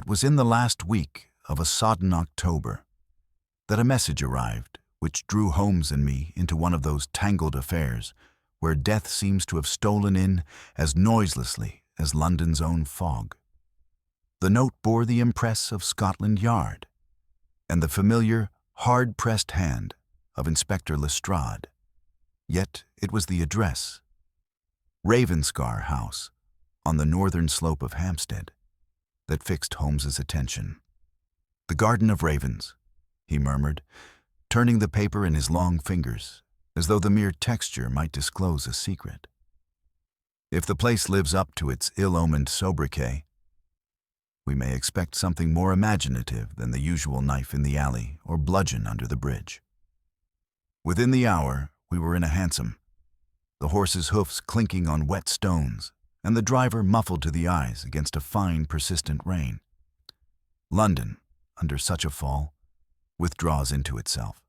It was in the last week of a sodden October that a message arrived which drew Holmes and me into one of those tangled affairs where death seems to have stolen in as noiselessly as London's own fog. The note bore the impress of Scotland Yard and the familiar, hard-pressed hand of Inspector Lestrade. Yet it was the address, Ravenscar House, on the northern slope of Hampstead, that fixed Holmes's attention. "The Garden of Ravens," he murmured, turning the paper in his long fingers, as though the mere texture might disclose a secret. "If the place lives up to its ill-omened sobriquet, we may expect something more imaginative than the usual knife in the alley or bludgeon under the bridge." Within the hour, we were in a hansom, the horse's hoofs clinking on wet stones, and the driver muffled to the eyes against a fine, persistent rain. London, under such a fall, withdraws into itself.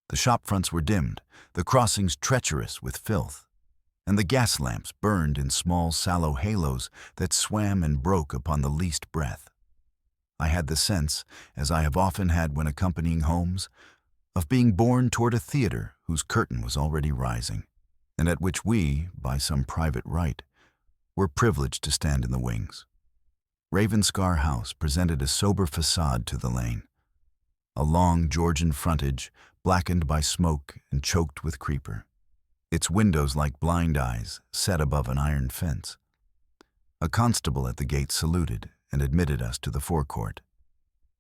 The shop fronts were dimmed, the crossings treacherous with filth, and the gas lamps burned in small, sallow halos that swam and broke upon the least breath. I had the sense, as I have often had when accompanying Holmes, of being borne toward a theater whose curtain was already rising, and at which we, by some private right, were privileged to stand in the wings. Ravenscar House presented a sober facade to the lane, a long Georgian frontage blackened by smoke and choked with creeper, its windows like blind eyes set above an iron fence. A constable at the gate saluted and admitted us to the forecourt,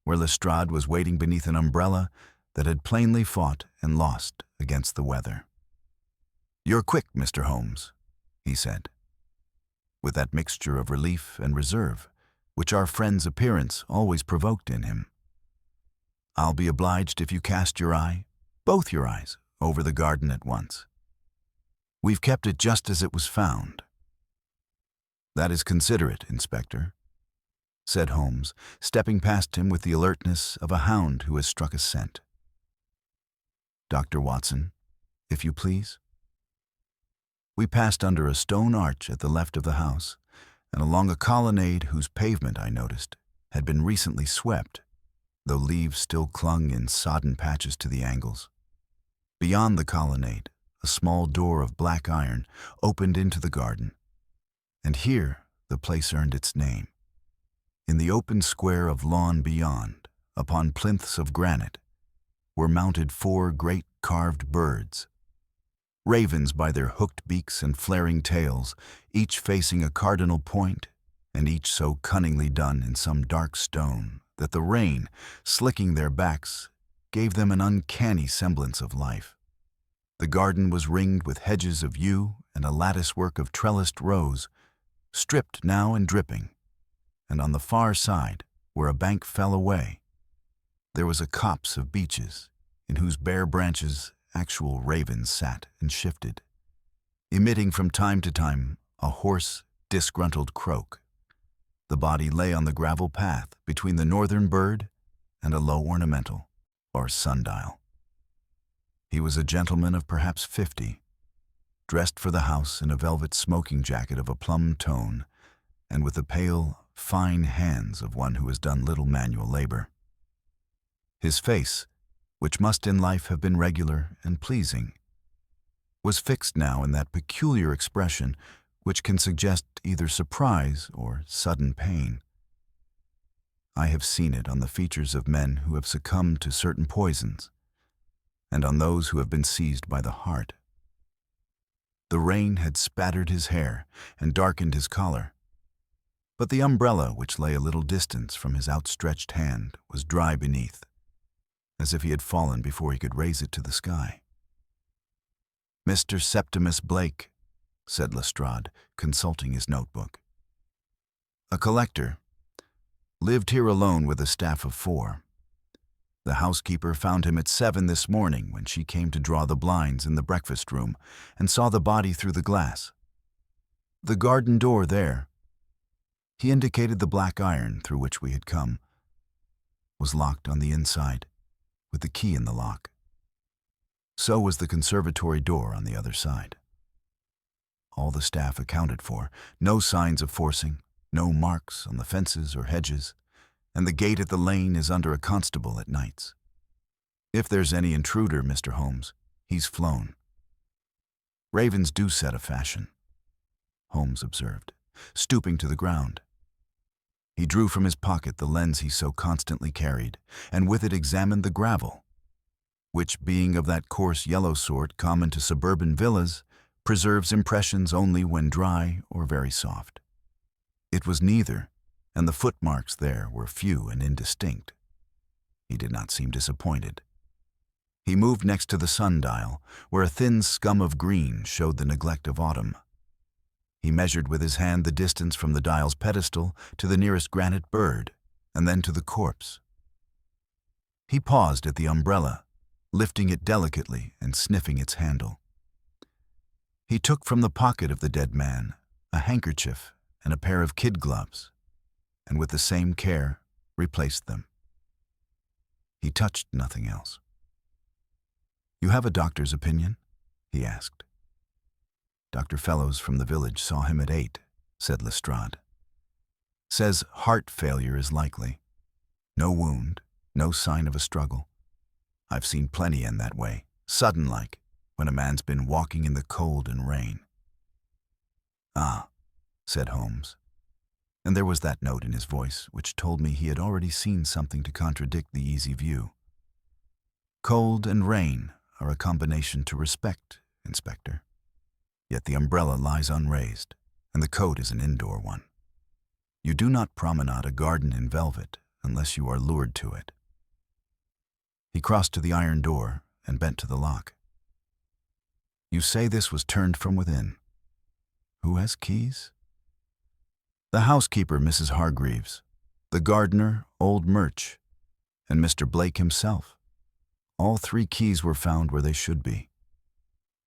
where Lestrade was waiting beneath an umbrella that had plainly fought and lost against the weather. "You're quick, Mr. Holmes," he said, with that mixture of relief and reserve which our friend's appearance always provoked in him. "I'll be obliged if you cast your eye, both your eyes, over the garden at once. We've kept it just as it was found." "That is considerate, Inspector," said Holmes, stepping past him with the alertness of a hound who has struck a scent. "Dr. Watson, if you please." We passed under a stone arch at the left of the house, and along a colonnade whose pavement, I noticed, had been recently swept, though leaves still clung in sodden patches to the angles. Beyond the colonnade, a small door of black iron opened into the garden, and here the place earned its name. In the open square of lawn beyond, upon plinths of granite, were mounted 4 great carved birds, ravens by their hooked beaks and flaring tails, each facing a cardinal point, and each so cunningly done in some dark stone that the rain, slicking their backs, gave them an uncanny semblance of life. The garden was ringed with hedges of yew and a latticework of trellised rose, stripped now and dripping, and on the far side, where a bank fell away, there was a copse of beeches in whose bare branches actual ravens sat and shifted, emitting from time to time a hoarse, disgruntled croak. The body lay on the gravel path between the northern bird and a low ornamental, or sundial. He was a gentleman of perhaps 50, dressed for the house in a velvet smoking jacket of a plum tone, and with the pale, fine hands of one who has done little manual labor. His face, which must in life have been regular and pleasing, was fixed now in that peculiar expression which can suggest either surprise or sudden pain. I have seen it on the features of men who have succumbed to certain poisons, and on those who have been seized by the heart. The rain had spattered his hair and darkened his collar, but the umbrella which lay a little distance from his outstretched hand was dry beneath, as if he had fallen before he could raise it to the sky. "Mr. Septimus Blake," said Lestrade, consulting his notebook. "A collector. Lived here alone with a staff of 4. The housekeeper found him at 7 this morning when she came to draw the blinds in the breakfast room and saw the body through the glass. The garden door there," he indicated the black iron through which we had come, "was locked on the inside, with the key in the lock. So was the conservatory door on the other side. All the staff accounted for, no signs of forcing, no marks on the fences or hedges, and the gate at the lane is under a constable at nights. If there's any intruder, Mr. Holmes, he's flown." "Ravens do set a fashion," Holmes observed, stooping to the ground. He drew from his pocket the lens he so constantly carried, and with it examined the gravel, which, being of that coarse yellow sort common to suburban villas, preserves impressions only when dry or very soft. It was neither, and the footmarks there were few and indistinct. He did not seem disappointed. He moved next to the sundial, where a thin scum of green showed the neglect of autumn. He measured with his hand the distance from the dial's pedestal to the nearest granite bird, and then to the corpse. He paused at the umbrella, lifting it delicately and sniffing its handle. He took from the pocket of the dead man a handkerchief and a pair of kid gloves, and with the same care replaced them. He touched nothing else. "You have a doctor's opinion?" he asked. "Dr. Fellows from the village saw him at 8, said Lestrade. "Says heart failure is likely. No wound, no sign of a struggle. I've seen plenty end that way, sudden-like, when a man's been walking in the cold and rain." "Ah," said Holmes, and there was that note in his voice which told me he had already seen something to contradict the easy view. "Cold and rain are a combination to respect, Inspector. Yet the umbrella lies unraised, and the coat is an indoor one. You do not promenade a garden in velvet unless you are lured to it." He crossed to the iron door and bent to the lock. "You say this was turned from within. Who has keys?" "The housekeeper, Mrs. Hargreaves, the gardener, old Murch, and Mr. Blake himself. All 3 keys were found where they should be.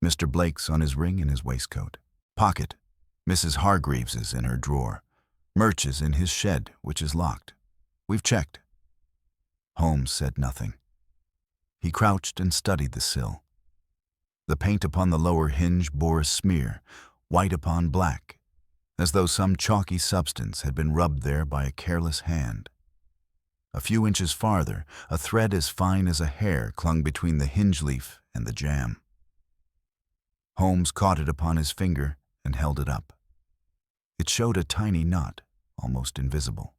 Mr. Blake's on his ring in his waistcoat. Pocket, Mrs. Hargreaves's in her drawer. Murch's in his shed, which is locked. We've checked." Holmes said nothing. He crouched and studied the sill. The paint upon the lower hinge bore a smear, white upon black, as though some chalky substance had been rubbed there by a careless hand. A few inches farther, a thread as fine as a hair clung between the hinge leaf and the jamb. Holmes caught it upon his finger and held it up. It showed a tiny knot, almost invisible.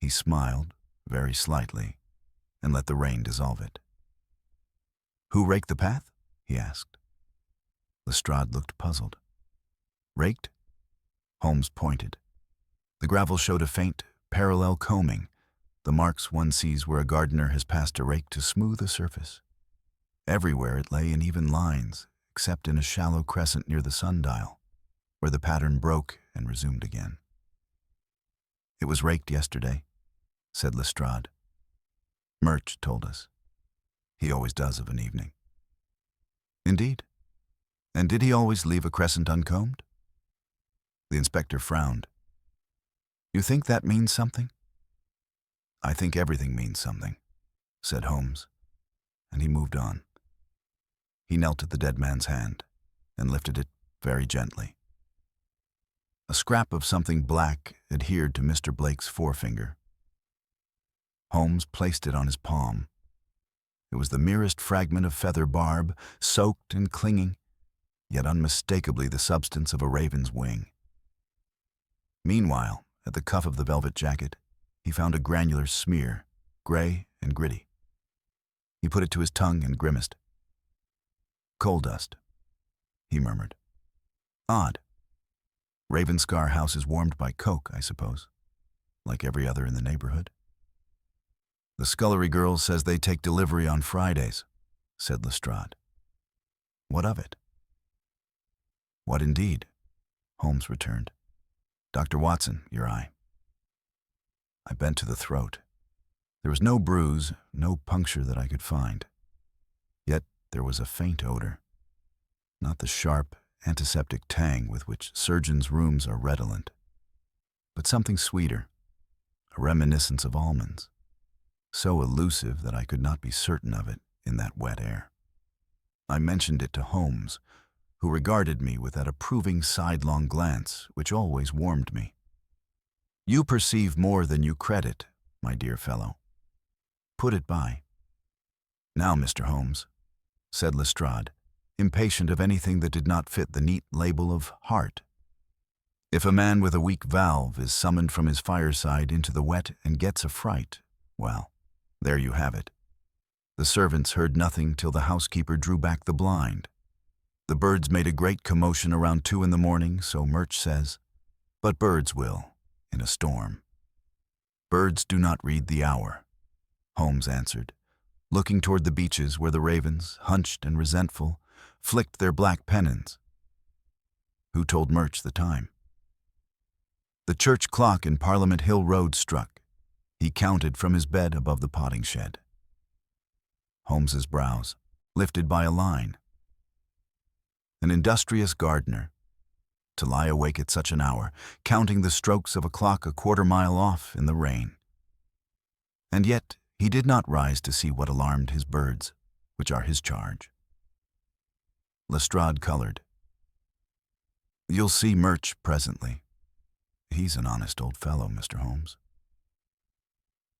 He smiled, very slightly, and let the rain dissolve it. "Who raked the path?" he asked. Lestrade looked puzzled. "Raked?" Holmes pointed. The gravel showed a faint, parallel combing, the marks one sees where a gardener has passed a rake to smooth a surface. Everywhere it lay in even lines, except in a shallow crescent near the sundial, where the pattern broke and resumed again. "It was raked yesterday," said Lestrade. "Murch told us. He always does of an evening." "Indeed? And did he always leave a crescent uncombed?" The inspector frowned. "You think that means something?" "I think everything means something," said Holmes, and he moved on. He knelt at the dead man's hand and lifted it very gently. A scrap of something black adhered to Mr. Blake's forefinger. Holmes placed it on his palm. It was the merest fragment of feather barb, soaked and clinging, yet unmistakably the substance of a raven's wing. Meanwhile, at the cuff of the velvet jacket, he found a granular smear, gray and gritty. He put it to his tongue and grimaced. "Coal dust," he murmured. "Odd. Ravenscar House is warmed by coke, I suppose, like every other in the neighborhood." "The scullery girl says they take delivery on Fridays," said Lestrade. "What of it?" "What indeed?" Holmes returned. "Dr. Watson, your eye." I bent to the throat. There was no bruise, no puncture that I could find. Yet there was a faint odor. Not the sharp, antiseptic tang with which surgeons' rooms are redolent, but something sweeter, a reminiscence of almonds, so elusive that I could not be certain of it in that wet air. I mentioned it to Holmes, who regarded me with that approving sidelong glance which always warmed me. You perceive more than you credit, my dear fellow. Put it by. Now, Mr. Holmes, said Lestrade, impatient of anything that did not fit the neat label of heart. If a man with a weak valve is summoned from his fireside into the wet and gets a fright, well, there you have it. The servants heard nothing till the housekeeper drew back the blind. The birds made a great commotion around 2 in the morning, so Murch says, but birds will, in a storm. Birds do not read the hour, Holmes answered, looking toward the beeches where the ravens, hunched and resentful, flicked their black pennons. Who told Murch the time? The church clock in Parliament Hill Road struck. He counted from his bed above the potting shed. Holmes's brows lifted by a line. An industrious gardener, to lie awake at such an hour, counting the strokes of a clock a quarter-mile off in the rain. And yet he did not rise to see what alarmed his birds, which are his charge. Lestrade colored. You'll see Murch presently. He's an honest old fellow, Mr. Holmes.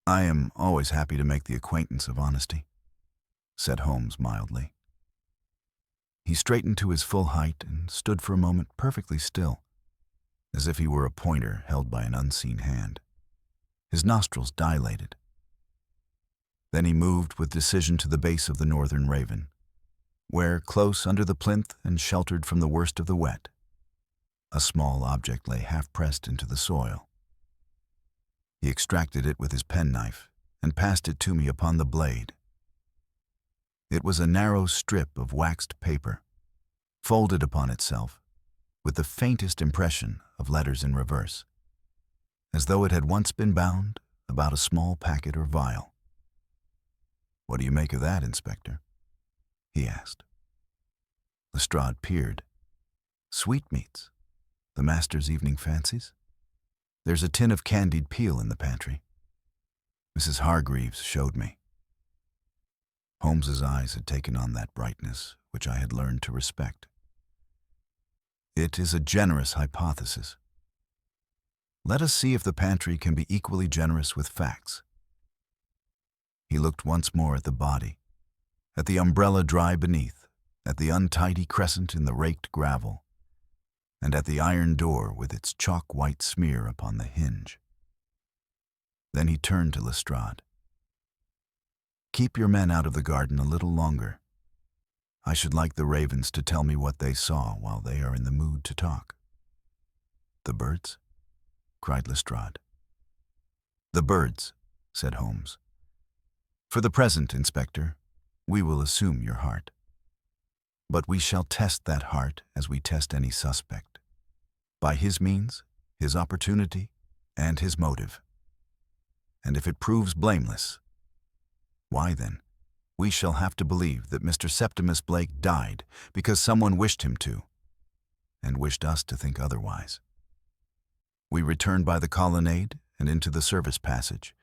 I am always happy to make the acquaintance of honesty, said Holmes mildly. He straightened to his full height and stood for a moment perfectly still, as if he were a pointer held by an unseen hand. His nostrils dilated. Then he moved with decision to the base of the northern raven, where, close under the plinth and sheltered from the worst of the wet, a small object lay half-pressed into the soil. He extracted it with his penknife and passed it to me upon the blade. It was a narrow strip of waxed paper, folded upon itself, with the faintest impression of letters in reverse, as though it had once been bound about a small packet or vial. What do you make of that, Inspector? He asked. Lestrade peered. Sweetmeats. The master's evening fancies? There's a tin of candied peel in the pantry. Mrs. Hargreaves showed me. Holmes's eyes had taken on that brightness which I had learned to respect. It is a generous hypothesis. Let us see if the pantry can be equally generous with facts. He looked once more at the body, at the umbrella dry beneath, at the untidy crescent in the raked gravel, and at the iron door with its chalk-white smear upon the hinge. Then he turned to Lestrade. Keep your men out of the garden a little longer. I should like the ravens to tell me what they saw while they are in the mood to talk. The birds? Cried Lestrade. The birds, said Holmes. For the present, Inspector, we will assume your heart. But we shall test that heart as we test any suspect, by his means, his opportunity, and his motive. And if it proves blameless, why then, we shall have to believe that Mr. Septimus Blake died because someone wished him to, and wished us to think otherwise. We returned by the colonnade and into the service passage,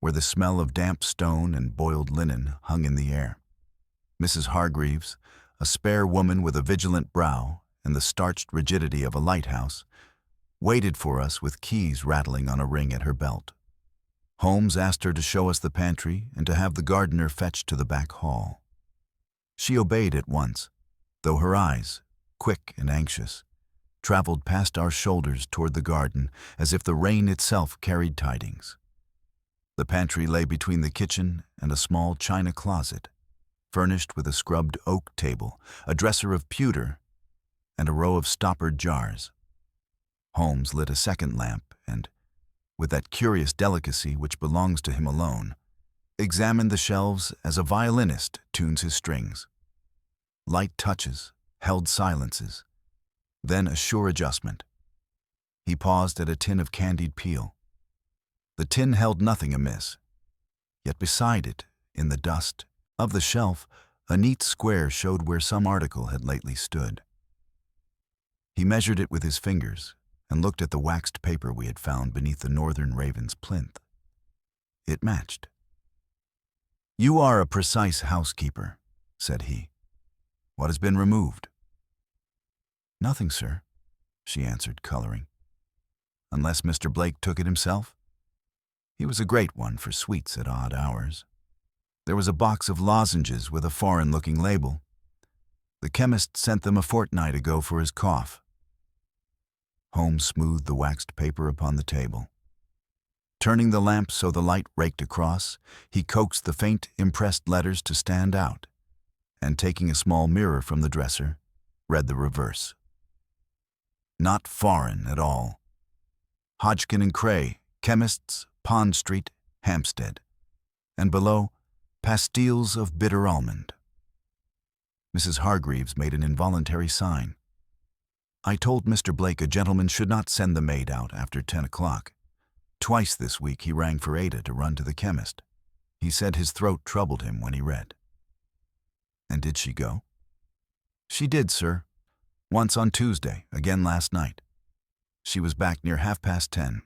where the smell of damp stone and boiled linen hung in the air. Mrs. Hargreaves, a spare woman with a vigilant brow and the starched rigidity of a lighthouse, waited for us with keys rattling on a ring at her belt. Holmes asked her to show us the pantry and to have the gardener fetched to the back hall. She obeyed at once, though her eyes, quick and anxious, traveled past our shoulders toward the garden as if the rain itself carried tidings. The pantry lay between the kitchen and a small china closet, furnished with a scrubbed oak table, a dresser of pewter, and a row of stoppered jars. Holmes lit a second lamp and, with that curious delicacy which belongs to him alone, examined the shelves as a violinist tunes his strings. Light touches, held silences, then a sure adjustment. He paused at a tin of candied peel. The tin held nothing amiss, yet beside it, in the dust of the shelf, a neat square showed where some article had lately stood. He measured it with his fingers and looked at the waxed paper we had found beneath the northern raven's plinth. It matched. "You are a precise housekeeper," said he. "What has been removed?" "Nothing, sir," she answered, coloring. unless Mr. Blake took it himself. He was a great one for sweets at odd hours. There was a box of lozenges with a foreign-looking label. The chemist sent them a fortnight ago for his cough. Holmes smoothed the waxed paper upon the table. Turning the lamp so the light raked across, he coaxed the faint, impressed letters to stand out, and taking a small mirror from the dresser, read the reverse. Not foreign at all. Hodgkin and Cray, chemists, Pond Street, Hampstead. And below, pastilles of bitter almond. Mrs. Hargreaves made an involuntary sign. I told Mr. Blake a gentleman should not send the maid out after 10 o'clock. Twice this week he rang for Ada to run to the chemist. He said his throat troubled him when he read. And did she go? She did, sir. Once on Tuesday, again last night. She was back near 10:30.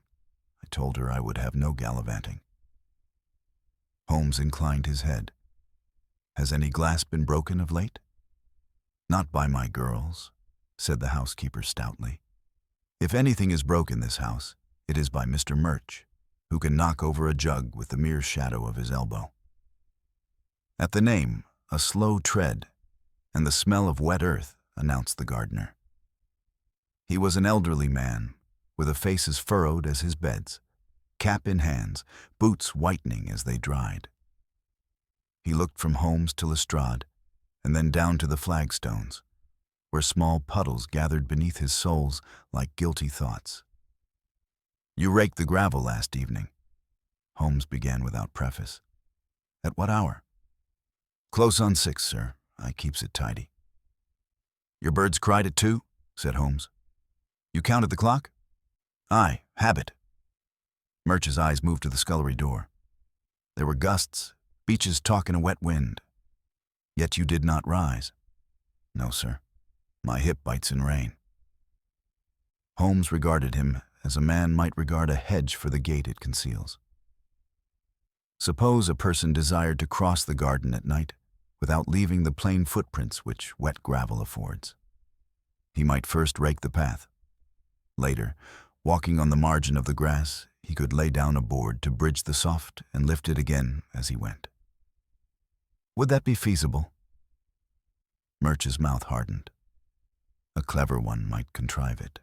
I told her I would have no gallivanting. Holmes inclined his head. Has any glass been broken of late? Not by my girls, said the housekeeper stoutly. If anything is broke in this house, it is by Mr. Murch, who can knock over a jug with the mere shadow of his elbow. At the name, a slow tread, and the smell of wet earth announced the gardener. He was an elderly man, with a face as furrowed as his bed's, cap in hands, boots whitening as they dried. He looked from Holmes to Lestrade, and then down to the flagstones, where small puddles gathered beneath his soles like guilty thoughts. You raked the gravel last evening, Holmes began without preface. At what hour? Close on 6, sir. I keeps it tidy. Your birds cried at 2, said Holmes. You counted the clock? Aye, habit. Murch's eyes moved to the scullery door. There were gusts, beaches talk in a wet wind. Yet you did not rise. No, sir. My hip bites in rain. Holmes regarded him as a man might regard a hedge for the gate it conceals. Suppose a person desired to cross the garden at night without leaving the plain footprints which wet gravel affords. He might first rake the path. Later, walking on the margin of the grass, he could lay down a board to bridge the soft and lift it again as he went. Would that be feasible? Murch's mouth hardened. A clever one might contrive it.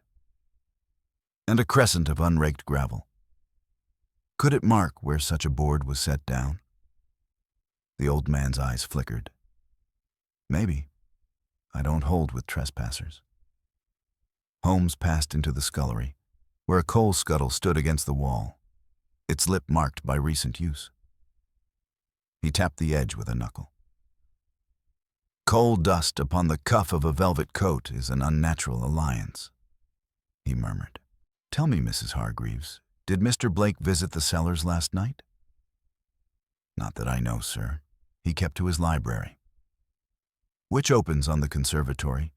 And a crescent of unraked gravel. Could it mark where such a board was set down? The old man's eyes flickered. Maybe. I don't hold with trespassers. Holmes passed into the scullery, where a coal scuttle stood against the wall, its lip marked by recent use. He tapped the edge with a knuckle. Coal dust upon the cuff of a velvet coat is an unnatural alliance, he murmured. Tell me, Mrs. Hargreaves, did Mr. Blake visit the cellars last night? Not that I know, sir. He kept to his library. Which opens on the conservatory?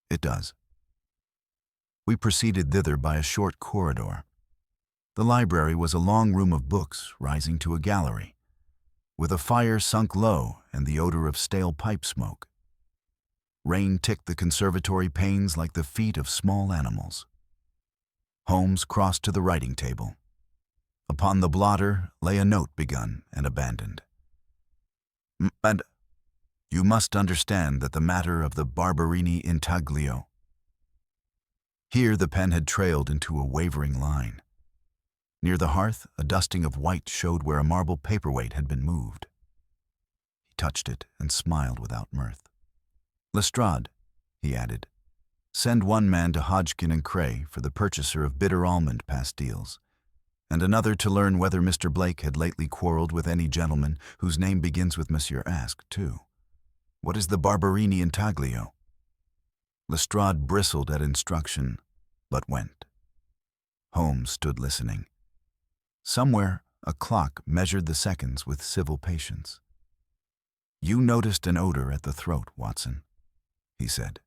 It does. We proceeded thither by a short corridor. The library was a long room of books rising to a gallery, with a fire sunk low and the odor of stale pipe smoke. Rain ticked the conservatory panes like the feet of small animals. Holmes crossed to the writing table. Upon the blotter lay a note begun and abandoned. And you must understand that the matter of the Barberini intaglio. Here the pen had trailed into a wavering line. Near the hearth, a dusting of white showed where a marble paperweight had been moved. He touched it and smiled without mirth. Lestrade, he added, send one man to Hodgkin and Cray for the purchaser of bitter almond pastilles, and another to learn whether Mr. Blake had lately quarreled with any gentleman whose name begins with Monsieur Ask, too. What is the Barberini intaglio? Lestrade bristled at instruction, but went. Holmes stood listening. Somewhere, a clock measured the seconds with civil patience. You noticed an odor at the throat, Watson, he said.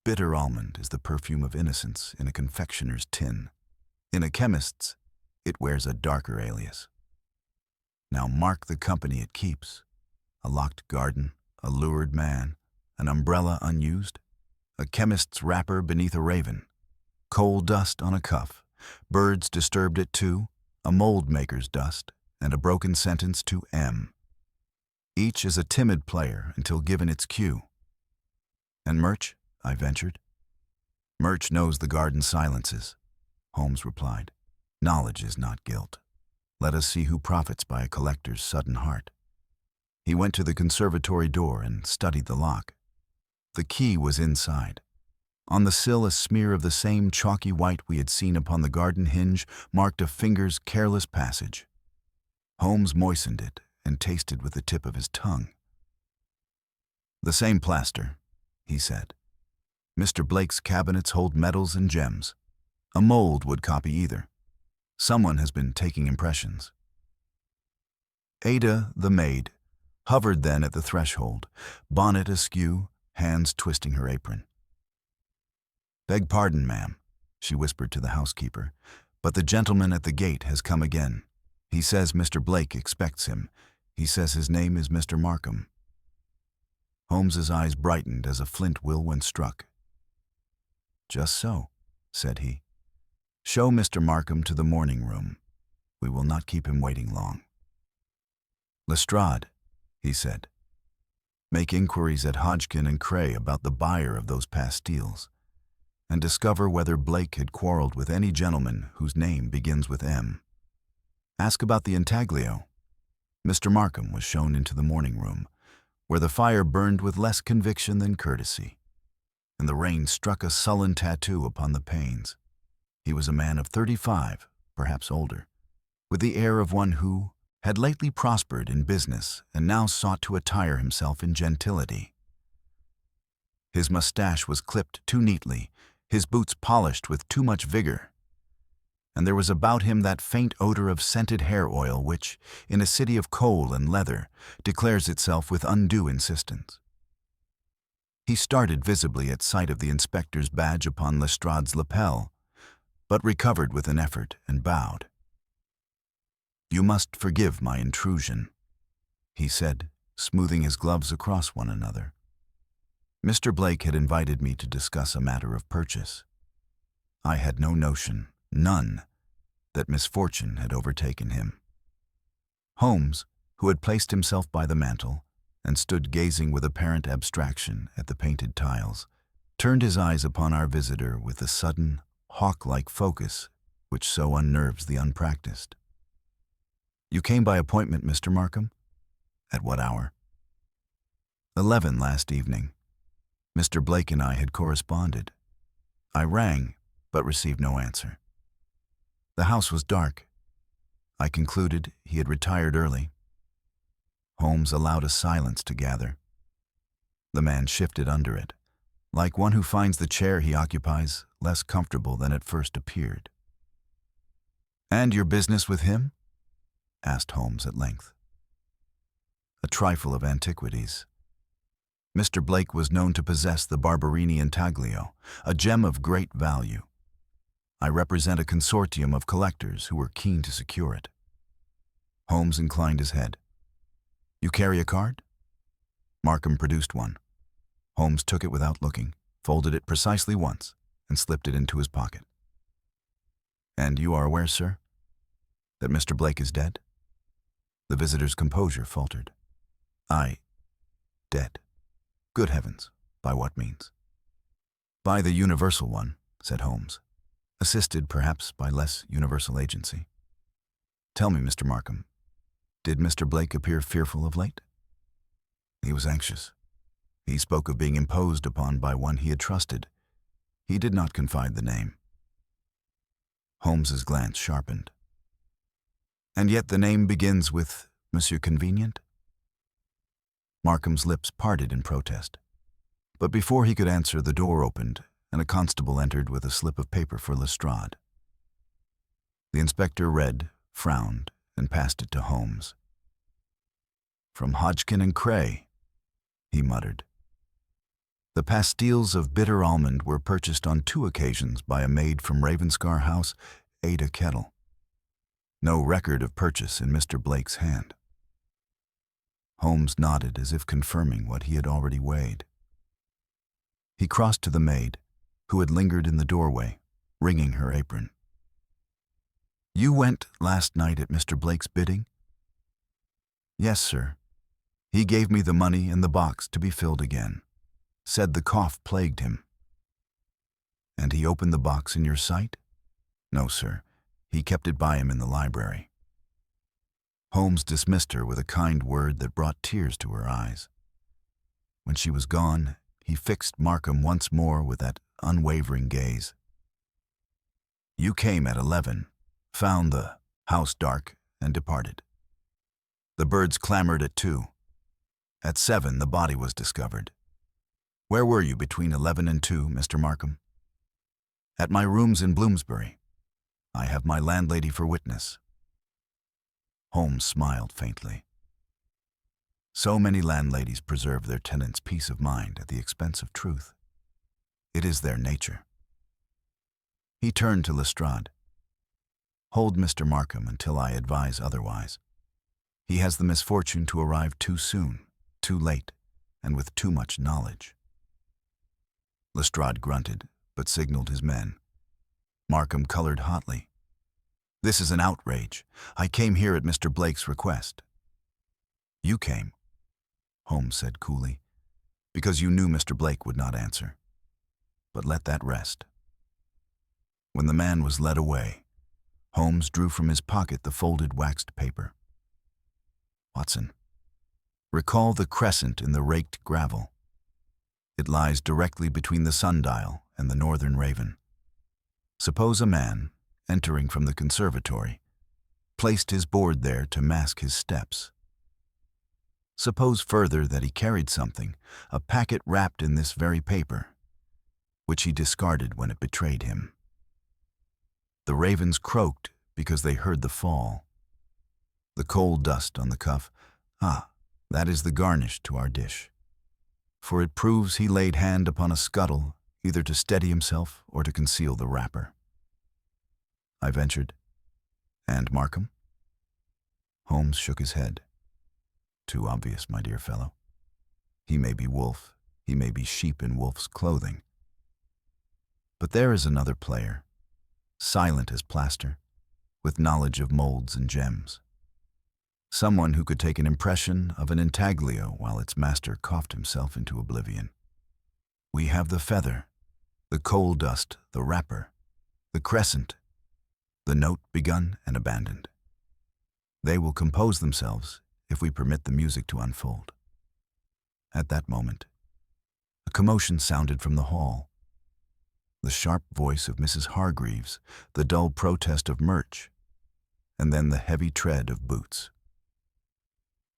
Bitter almond is the perfume of innocence in a confectioner's tin. In a chemist's, it wears a darker alias. Now mark the company it keeps. A locked garden, a lurid man, an umbrella unused, a chemist's wrapper beneath a raven, coal dust on a cuff, Birds disturbed it too, a mold maker's dust, and a broken sentence to M. Each is a timid player until given its cue. And Murch? I ventured. Murch knows the garden silences, Holmes replied. Knowledge is not guilt. Let us see who profits by a collector's sudden heart. He went to the conservatory door and studied the lock. The key was inside. On the sill, a smear of the same chalky white we had seen upon the garden hinge marked a finger's careless passage. Holmes moistened it and tasted with the tip of his tongue. The same plaster, he said. Mr. Blake's cabinets hold medals and gems. A mold would copy either. Someone has been taking impressions. Ada, the maid, hovered then at the threshold, bonnet askew, hands twisting her apron. Beg pardon, ma'am, she whispered to the housekeeper, but the gentleman at the gate has come again. He says Mr. Blake expects him. He says his name is Mr. Markham. Holmes's eyes brightened as a flint will when struck. Just so, said he. Show Mr. Markham to the morning room. We will not keep him waiting long. Lestrade, he said. Make inquiries at Hodgkin and Cray about the buyer of those pastilles, and discover whether Blake had quarreled with any gentleman whose name begins with M. Ask about the intaglio. Mr. Markham was shown into the morning room, where the fire burned with less conviction than courtesy, and the rain struck a sullen tattoo upon the panes. He was a man of 35, perhaps older, with the air of one who had lately prospered in business and now sought to attire himself in gentility. His mustache was clipped too neatly, his boots polished with too much vigor, and there was about him that faint odor of scented hair oil which, in a city of coal and leather, declares itself with undue insistence. He started visibly at sight of the inspector's badge upon Lestrade's lapel, but recovered with an effort and bowed. You must forgive my intrusion, he said, smoothing his gloves across one another. Mr. Blake had invited me to discuss a matter of purchase. I had no notion, none, that misfortune had overtaken him. Holmes, who had placed himself by the mantel and stood gazing with apparent abstraction at the painted tiles, turned his eyes upon our visitor with the sudden, hawk-like focus which so unnerves the unpracticed. You came by appointment, Mr. Markham? At what hour? 11 last evening. Mr. Blake and I had corresponded. I rang, but received no answer. The house was dark. I concluded he had retired early. Holmes allowed a silence to gather. The man shifted under it, like one who finds the chair he occupies less comfortable than it first appeared. And your business with him? Asked Holmes at length. A trifle of antiquities. Mr. Blake was known to possess the Barberini intaglio, a gem of great value. I represent a consortium of collectors who were keen to secure it. Holmes inclined his head. You carry a card? Markham produced one. Holmes took it without looking, folded it precisely once, and slipped it into his pocket. And you are aware, sir, that Mr. Blake is dead? The visitor's composure faltered. Dead. Good heavens, by what means? By the universal one, said Holmes, assisted perhaps by less universal agency. Tell me, Mr. Markham, did Mr. Blake appear fearful of late? He was anxious. He spoke of being imposed upon by one he had trusted. He did not confide the name. Holmes's glance sharpened. And yet the name begins with Monsieur Convenient? Markham's lips parted in protest. But before he could answer, the door opened, and a constable entered with a slip of paper for Lestrade. The inspector read, frowned, and passed it to Holmes. From Hodgkin and Cray, he muttered. The pastilles of bitter almond were purchased on 2 occasions by a maid from Ravenscar House, Ada Kettle. No record of purchase in Mr. Blake's hand. Holmes nodded as if confirming what he had already weighed. He crossed to the maid, who had lingered in the doorway, wringing her apron. You went last night at Mr. Blake's bidding? Yes, sir. He gave me the money and the box to be filled again. Said the cough plagued him. And he opened the box in your sight? No, sir. He kept it by him in the library. Holmes dismissed her with a kind word that brought tears to her eyes. When she was gone, he fixed Markham once more with that unwavering gaze. You came at 11, found the house dark, and departed. The birds clamored at 2. At 7, the body was discovered. Where were you between 11 and 2, Mr. Markham? At my rooms in Bloomsbury. I have my landlady for witness. Holmes smiled faintly. So many landladies preserve their tenants' peace of mind at the expense of truth. It is their nature. He turned to Lestrade. Hold Mr. Markham until I advise otherwise. He has the misfortune to arrive too soon, too late, and with too much knowledge. Lestrade grunted, but signaled his men. Markham colored hotly. This is an outrage. I came here at Mr. Blake's request. You came, Holmes said coolly, because you knew Mr. Blake would not answer. But let that rest. When the man was led away, Holmes drew from his pocket the folded waxed paper. Watson, recall the crescent in the raked gravel. It lies directly between the sundial and the northern raven. Suppose a man, entering from the conservatory, placed his board there to mask his steps. Suppose further that he carried something, a packet wrapped in this very paper, which he discarded when it betrayed him. The ravens croaked because they heard the fall. The coal dust on the cuff, that is the garnish to our dish. For it proves he laid hand upon a scuttle, either to steady himself or to conceal the wrapper. I ventured. And Markham? Holmes shook his head. Too obvious, my dear fellow. He may be wolf, he may be sheep in wolf's clothing. But there is another player, silent as plaster, with knowledge of molds and gems. Someone who could take an impression of an intaglio while its master coughed himself into oblivion. We have the feather, the coal dust, the wrapper, the crescent, the note begun and abandoned. They will compose themselves if we permit the music to unfold. At that moment, a commotion sounded from the hall. The sharp voice of Mrs. Hargreaves, the dull protest of Murch, and then the heavy tread of boots.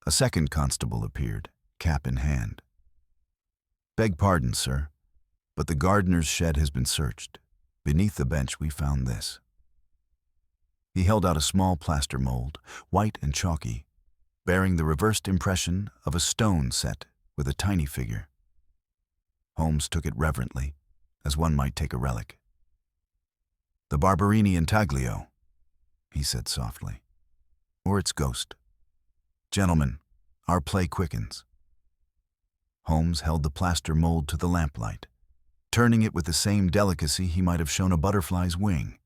A second constable appeared, cap in hand. Beg pardon, sir, but the gardener's shed has been searched. Beneath the bench we found this. He held out a small plaster mold, white and chalky, bearing the reversed impression of a stone set with a tiny figure. Holmes took it reverently, as one might take a relic. The Barberini intaglio, he said softly, or its ghost. Gentlemen, our play quickens. Holmes held the plaster mold to the lamplight, turning it with the same delicacy he might have shown a butterfly's wing.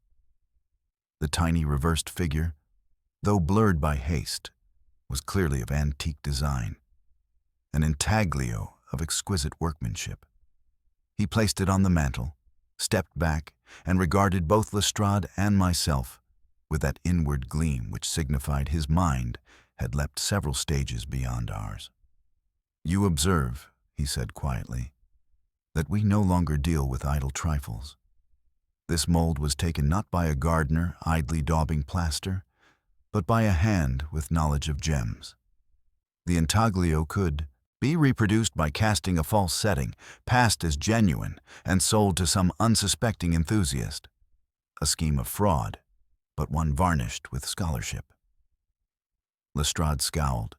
The tiny reversed figure, though blurred by haste, was clearly of antique design, an intaglio of exquisite workmanship. He placed it on the mantel, stepped back, and regarded both Lestrade and myself with that inward gleam which signified his mind had leapt several stages beyond ours. You observe, he said quietly, that we no longer deal with idle trifles. This mold was taken not by a gardener idly daubing plaster, but by a hand with knowledge of gems. The intaglio could be reproduced by casting a false setting, passed as genuine, and sold to some unsuspecting enthusiast. A scheme of fraud, but one varnished with scholarship. Lestrade scowled.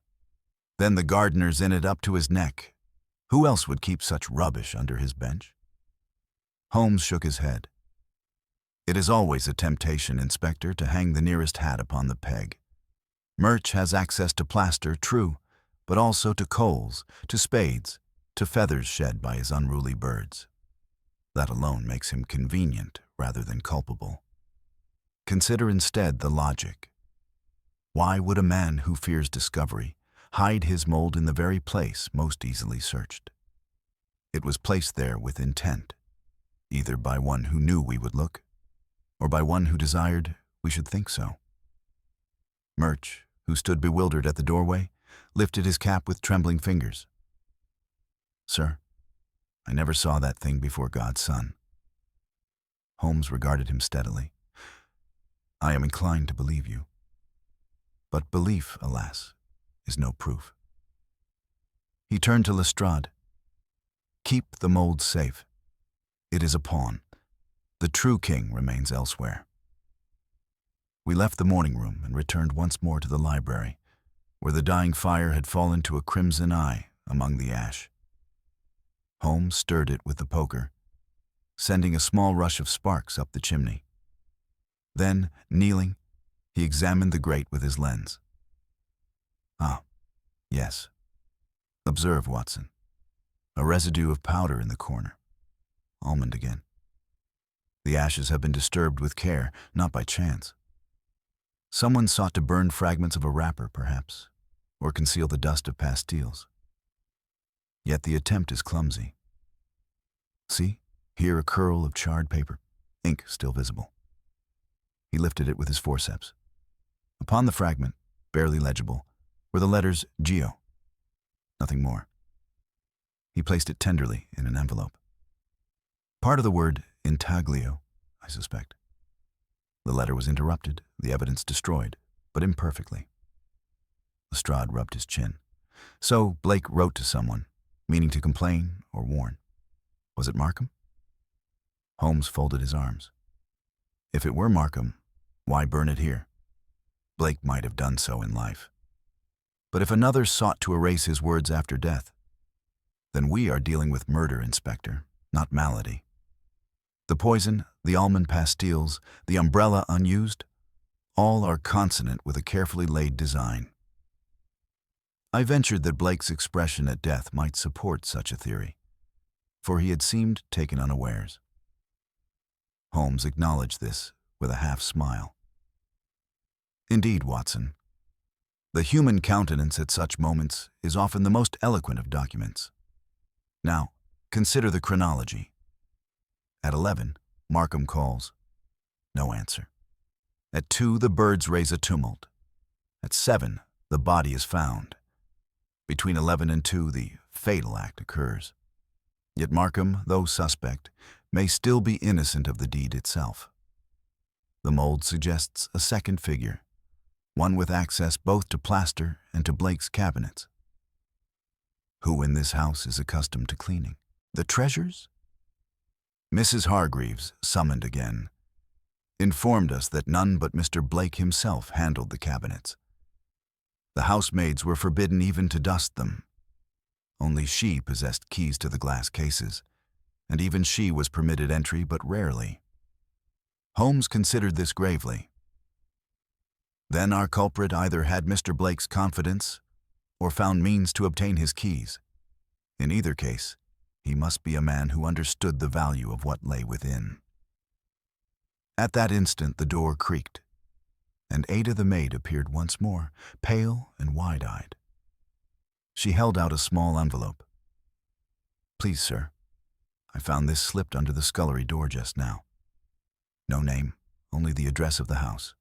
Then the gardener's in it up to his neck. Who else would keep such rubbish under his bench? Holmes shook his head. It is always a temptation, Inspector, to hang the nearest hat upon the peg. Murch has access to plaster, true, but also to coals, to spades, to feathers shed by his unruly birds. That alone makes him convenient rather than culpable. Consider instead the logic. Why would a man who fears discovery hide his mold in the very place most easily searched? It was placed there with intent, either by one who knew we would look, or by one who desired we should think so. Murch, who stood bewildered at the doorway, lifted his cap with trembling fingers. "Sir, I never saw that thing before God's Son." Holmes regarded him steadily. "I am inclined to believe you. But belief, alas, is no proof." He turned to Lestrade. "Keep the mold safe. It is a pawn. The true king remains elsewhere." We left the morning room and returned once more to the library, where the dying fire had fallen to a crimson eye among the ash. Holmes stirred it with the poker, sending a small rush of sparks up the chimney. Then, kneeling, he examined the grate with his lens. "Ah, yes. Observe, Watson. A residue of powder in the corner. Almond again. The ashes have been disturbed with care, not by chance. Someone sought to burn fragments of a wrapper, perhaps, or conceal the dust of pastilles. Yet the attempt is clumsy. See, here a curl of charred paper, ink still visible." He lifted it with his forceps. Upon the fragment, barely legible, were the letters Geo. Nothing more. He placed it tenderly in an envelope. Part of the word intaglio, I suspect. The letter was interrupted, the evidence destroyed, but imperfectly. Lestrade rubbed his chin. So Blake wrote to someone, meaning to complain or warn. Was it Markham? Holmes folded his arms. If it were Markham, why burn it here? Blake might have done so in life. But if another sought to erase his words after death, then we are dealing with murder, Inspector, not malady. The poison, the almond pastilles, the umbrella unused, all are consonant with a carefully laid design. I ventured that Blake's expression at death might support such a theory, for he had seemed taken unawares. Holmes acknowledged this with a half-smile. Indeed, Watson, the human countenance at such moments is often the most eloquent of documents. Now, consider the chronology. At 11, Markham calls. No answer. At 2, the birds raise a tumult. At 7, the body is found. Between 11 and 2, the fatal act occurs. Yet Markham, though suspect, may still be innocent of the deed itself. The mold suggests a second figure, one with access both to plaster and to Blake's cabinets. Who in this house is accustomed to cleaning? The treasures? Mrs. Hargreaves, summoned again, informed us that none but Mr. Blake himself handled the cabinets. The housemaids were forbidden even to dust them. Only she possessed keys to the glass cases, and even she was permitted entry but rarely. Holmes considered this gravely. Then our culprit either had Mr. Blake's confidence or found means to obtain his keys. In either case, he must be a man who understood the value of what lay within. At that instant the door creaked, and Ada the maid appeared once more, pale and wide-eyed. She held out a small envelope. Please, sir, I found this slipped under the scullery door just now. No name, only the address of the house.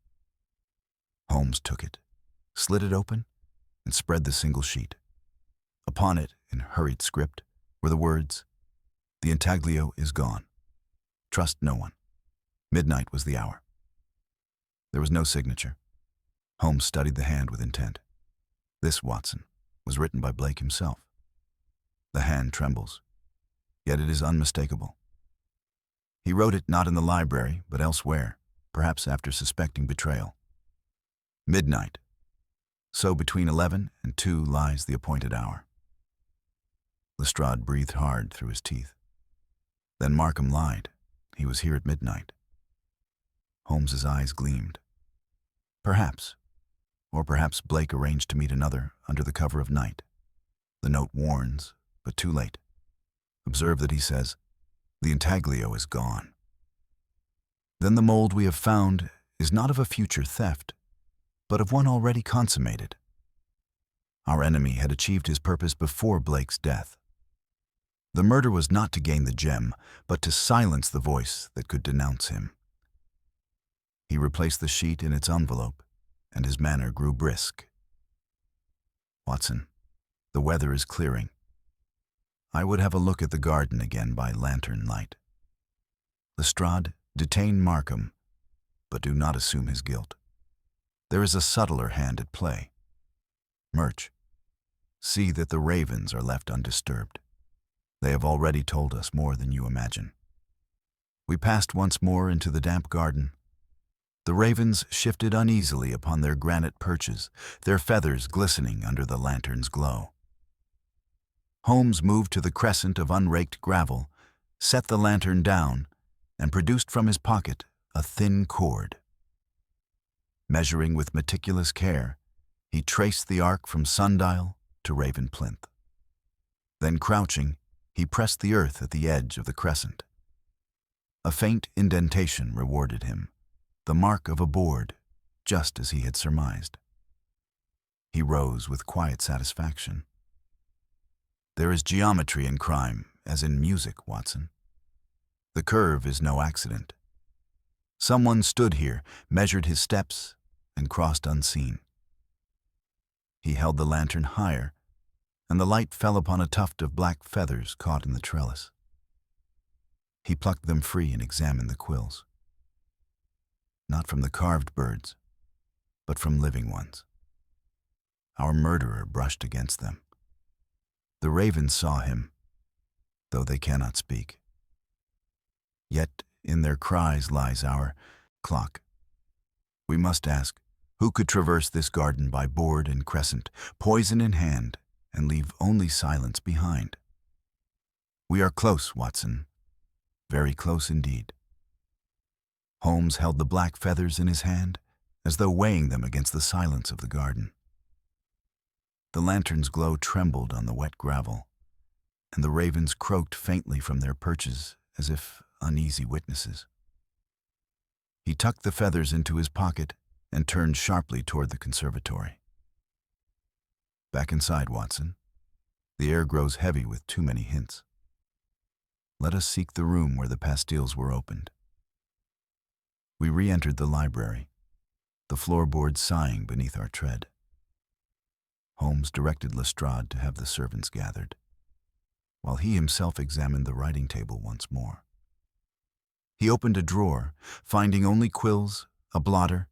Holmes took it, slid it open, and spread the single sheet. Upon it, in hurried script, were the words, "The intaglio is gone. Trust no one. Midnight was the hour." There was no signature. Holmes studied the hand with intent. This, Watson, was written by Blake himself. The hand trembles, yet it is unmistakable. He wrote it not in the library, but elsewhere, perhaps after suspecting betrayal. Midnight. So between 11 and 2 lies the appointed hour. Lestrade breathed hard through his teeth. Then Markham lied. He was here at midnight. Holmes's eyes gleamed. Perhaps, or perhaps Blake arranged to meet another under the cover of night. The note warns, but too late. Observe that he says, "The intaglio is gone." Then the mold we have found is not of a future theft, but of one already consummated. Our enemy had achieved his purpose before Blake's death. The murder was not to gain the gem, but to silence the voice that could denounce him. He replaced the sheet in its envelope, and his manner grew brisk. "Watson, the weather is clearing. I would have a look at the garden again by lantern light. Lestrade, detain Markham, but do not assume his guilt. There is a subtler hand at play. Murch, see that the ravens are left undisturbed. They have already told us more than you imagine." We passed once more into the damp garden. The ravens shifted uneasily upon their granite perches, their feathers glistening under the lantern's glow. Holmes moved to the crescent of unraked gravel, set the lantern down, and produced from his pocket a thin cord. Measuring with meticulous care, he traced the arc from sundial to raven plinth. Then, crouching, he pressed the earth at the edge of the crescent. A faint indentation rewarded him, the mark of a board, just as he had surmised. He rose with quiet satisfaction. There is geometry in crime, as in music, Watson. The curve is no accident. Someone stood here, measured his steps, and crossed unseen. He held the lantern higher, and the light fell upon a tuft of black feathers caught in the trellis. He plucked them free and examined the quills. Not from the carved birds, but from living ones. Our murderer brushed against them. The ravens saw him, though they cannot speak. Yet in their cries lies our clock. We must ask, who could traverse this garden by board and crescent, poison in hand, and leave only silence behind? We are close, Watson, very close indeed. Holmes held the black feathers in his hand, as though weighing them against the silence of the garden. The lantern's glow trembled on the wet gravel, and the ravens croaked faintly from their perches as if uneasy witnesses. He tucked the feathers into his pocket and turned sharply toward the conservatory. Back inside, Watson. The air grows heavy with too many hints. Let us seek the room where the pastilles were opened. We re-entered the library, the floorboards sighing beneath our tread. Holmes directed Lestrade to have the servants gathered, while he himself examined the writing table once more. He opened a drawer, finding only quills, a blotter,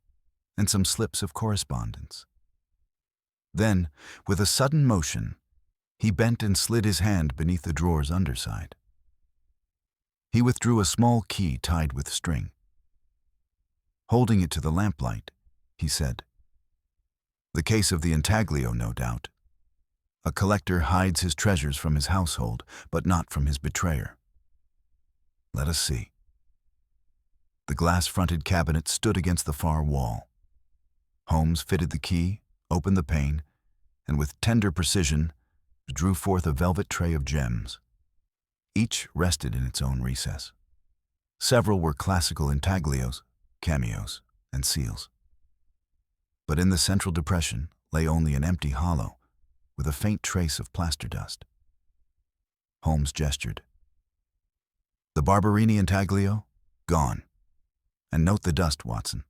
and some slips of correspondence. Then, with a sudden motion, he bent and slid his hand beneath the drawer's underside. He withdrew a small key tied with string. Holding it to the lamplight, he said, "The case of the intaglio, no doubt. A collector hides his treasures from his household, but not from his betrayer. Let us see." The glass-fronted cabinet stood against the far wall. Holmes fitted the key, opened the pane, and with tender precision drew forth a velvet tray of gems. Each rested in its own recess. Several were classical intaglios, cameos, and seals. But in the central depression lay only an empty hollow, with a faint trace of plaster dust. Holmes gestured. "The Barberini intaglio? Gone. And note the dust, Watson.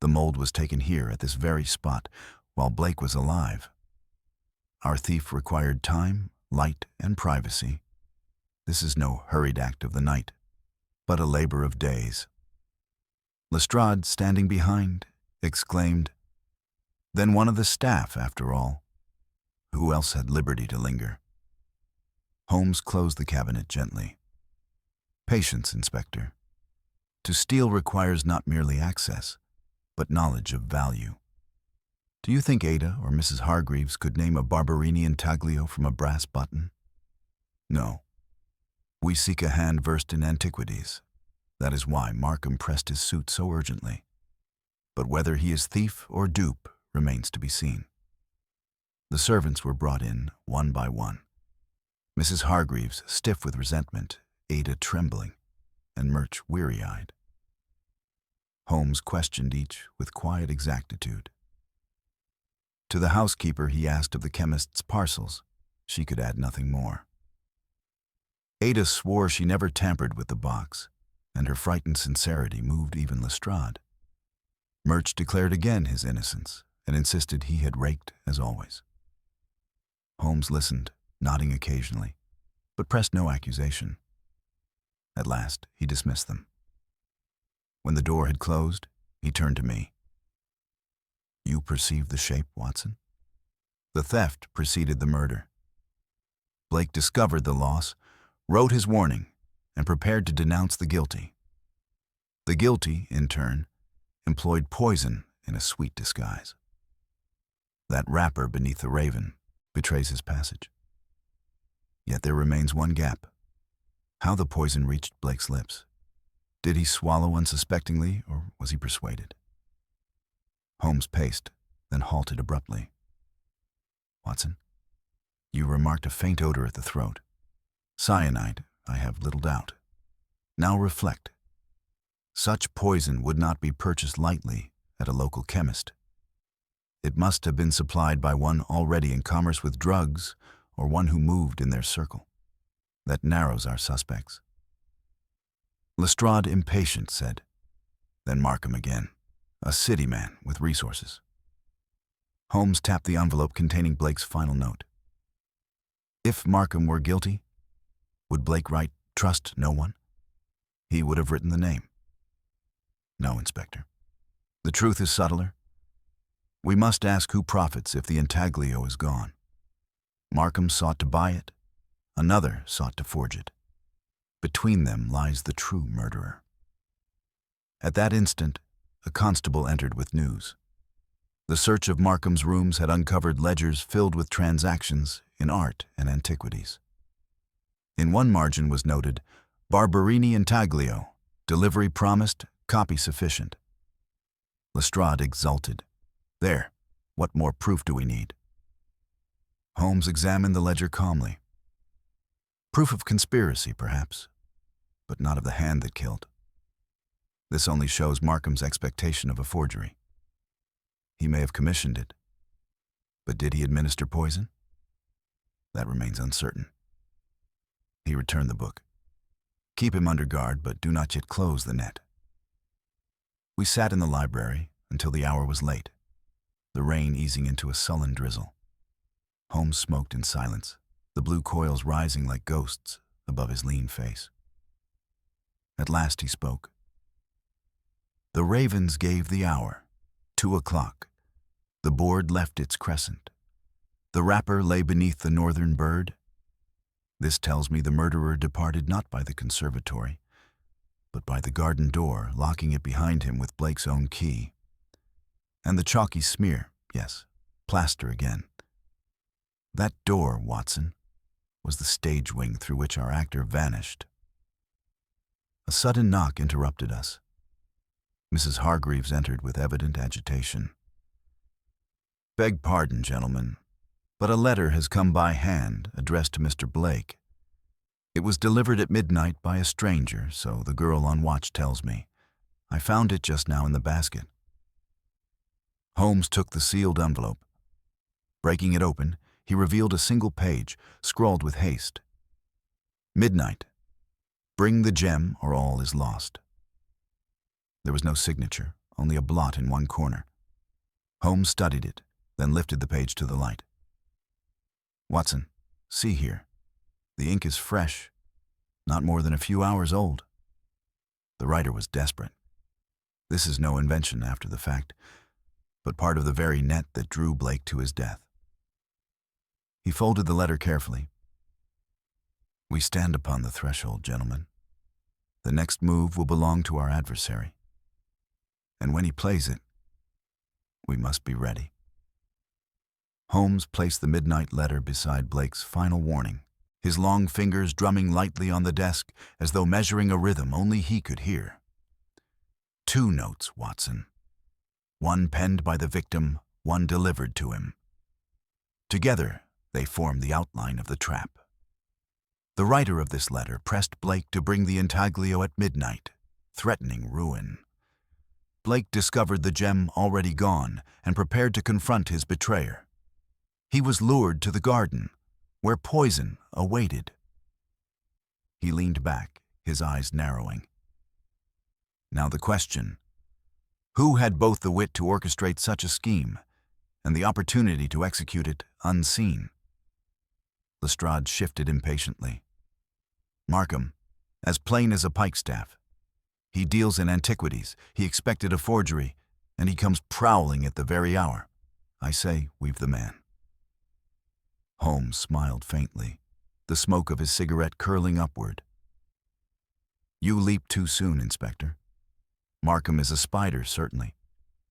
The mold was taken here at this very spot, while Blake was alive. Our thief required time, light, and privacy. This is no hurried act of the night, but a labor of days." Lestrade, standing behind, exclaimed, "Then one of the staff, after all. Who else had liberty to linger?" Holmes closed the cabinet gently. "Patience, Inspector. To steal requires not merely access, but knowledge of value. Do you think Ada or Mrs. Hargreaves could name a Barberini intaglio from a brass button? No. We seek a hand versed in antiquities. That is why Markham pressed his suit so urgently. But whether he is thief or dupe remains to be seen." The servants were brought in, one by one. Mrs. Hargreaves, stiff with resentment, Ada trembling, and Murch weary-eyed. Holmes questioned each with quiet exactitude. To the housekeeper he asked of the chemist's parcels. She could add nothing more. Ada swore she never tampered with the box, and her frightened sincerity moved even Lestrade. Murch declared again his innocence and insisted he had raked as always. Holmes listened, nodding occasionally, but pressed no accusation. At last, he dismissed them. When the door had closed, he turned to me. "You perceive the shape, Watson? The theft preceded the murder. Blake discovered the loss, wrote his warning, and prepared to denounce the guilty. The guilty, in turn, employed poison in a sweet disguise. That wrapper beneath the raven betrays his passage. Yet there remains one gap. How the poison reached Blake's lips. Did he swallow unsuspectingly, or was he persuaded?" Holmes paced, then halted abruptly. "Watson, you remarked a faint odor at the throat. Cyanide, I have little doubt. Now reflect. Such poison would not be purchased lightly at a local chemist. It must have been supplied by one already in commerce with drugs or one who moved in their circle. That narrows our suspects." Lestrade, impatient, said, "Then Markham again, a city man with resources." Holmes tapped the envelope containing Blake's final note. If Markham were guilty, would Blake write, "Trust no one"? He would have written the name. No, Inspector. The truth is subtler. We must ask who profits if the intaglio is gone. Markham sought to buy it. Another sought to forge it. Between them lies the true murderer. At that instant, a constable entered with news. The search of Markham's rooms had uncovered ledgers filled with transactions in art and antiquities. In one margin was noted, "Barberini intaglio, delivery promised, copy sufficient." Lestrade exulted. "There, what more proof do we need?" Holmes examined the ledger calmly. Proof of conspiracy, perhaps, but not of the hand that killed. This only shows Markham's expectation of a forgery. He may have commissioned it, but did he administer poison? That remains uncertain. He returned the book. "Keep him under guard, but do not yet close the net." We sat in the library until the hour was late, the rain easing into a sullen drizzle. Holmes smoked in silence, the blue coils rising like ghosts above his lean face. At last he spoke. "The ravens gave the hour, 2:00. The board left its crescent. The wrapper lay beneath the northern bird. This tells me the murderer departed not by the conservatory, but by the garden door, locking it behind him with Blake's own key. And the chalky smear, yes, plaster again. That door, Watson, was the stage wing through which our actor vanished." A sudden knock interrupted us. Mrs. Hargreaves entered with evident agitation. "Beg pardon, gentlemen, but a letter has come by hand addressed to Mr. Blake. It was delivered at midnight by a stranger, so the girl on watch tells me. I found it just now in the basket." Holmes took the sealed envelope. Breaking it open, he revealed a single page, scrawled with haste. "Midnight. Bring the gem or all is lost." There was no signature, only a blot in one corner. Holmes studied it, then lifted the page to the light. "Watson, see here. The ink is fresh, not more than a few hours old." The writer was desperate. This is no invention after the fact, but part of the very net that drew Blake to his death. He folded the letter carefully. "We stand upon the threshold, gentlemen. The next move will belong to our adversary. And when he plays it, we must be ready." Holmes placed the midnight letter beside Blake's final warning, his long fingers drumming lightly on the desk as though measuring a rhythm only he could hear. 2 notes, Watson. One penned by the victim, one delivered to him. Together, they form the outline of the trap. The writer of this letter pressed Blake to bring the intaglio at midnight, threatening ruin. Blake discovered the gem already gone and prepared to confront his betrayer. He was lured to the garden, where poison awaited. He leaned back, his eyes narrowing. Now the question: who had both the wit to orchestrate such a scheme and the opportunity to execute it unseen? Lestrade shifted impatiently. Markham, as plain as a pikestaff. He deals in antiquities, he expected a forgery, and he comes prowling at the very hour. I say, we've the man. Holmes smiled faintly, the smoke of his cigarette curling upward. You leap too soon, Inspector. Markham is a spider, certainly,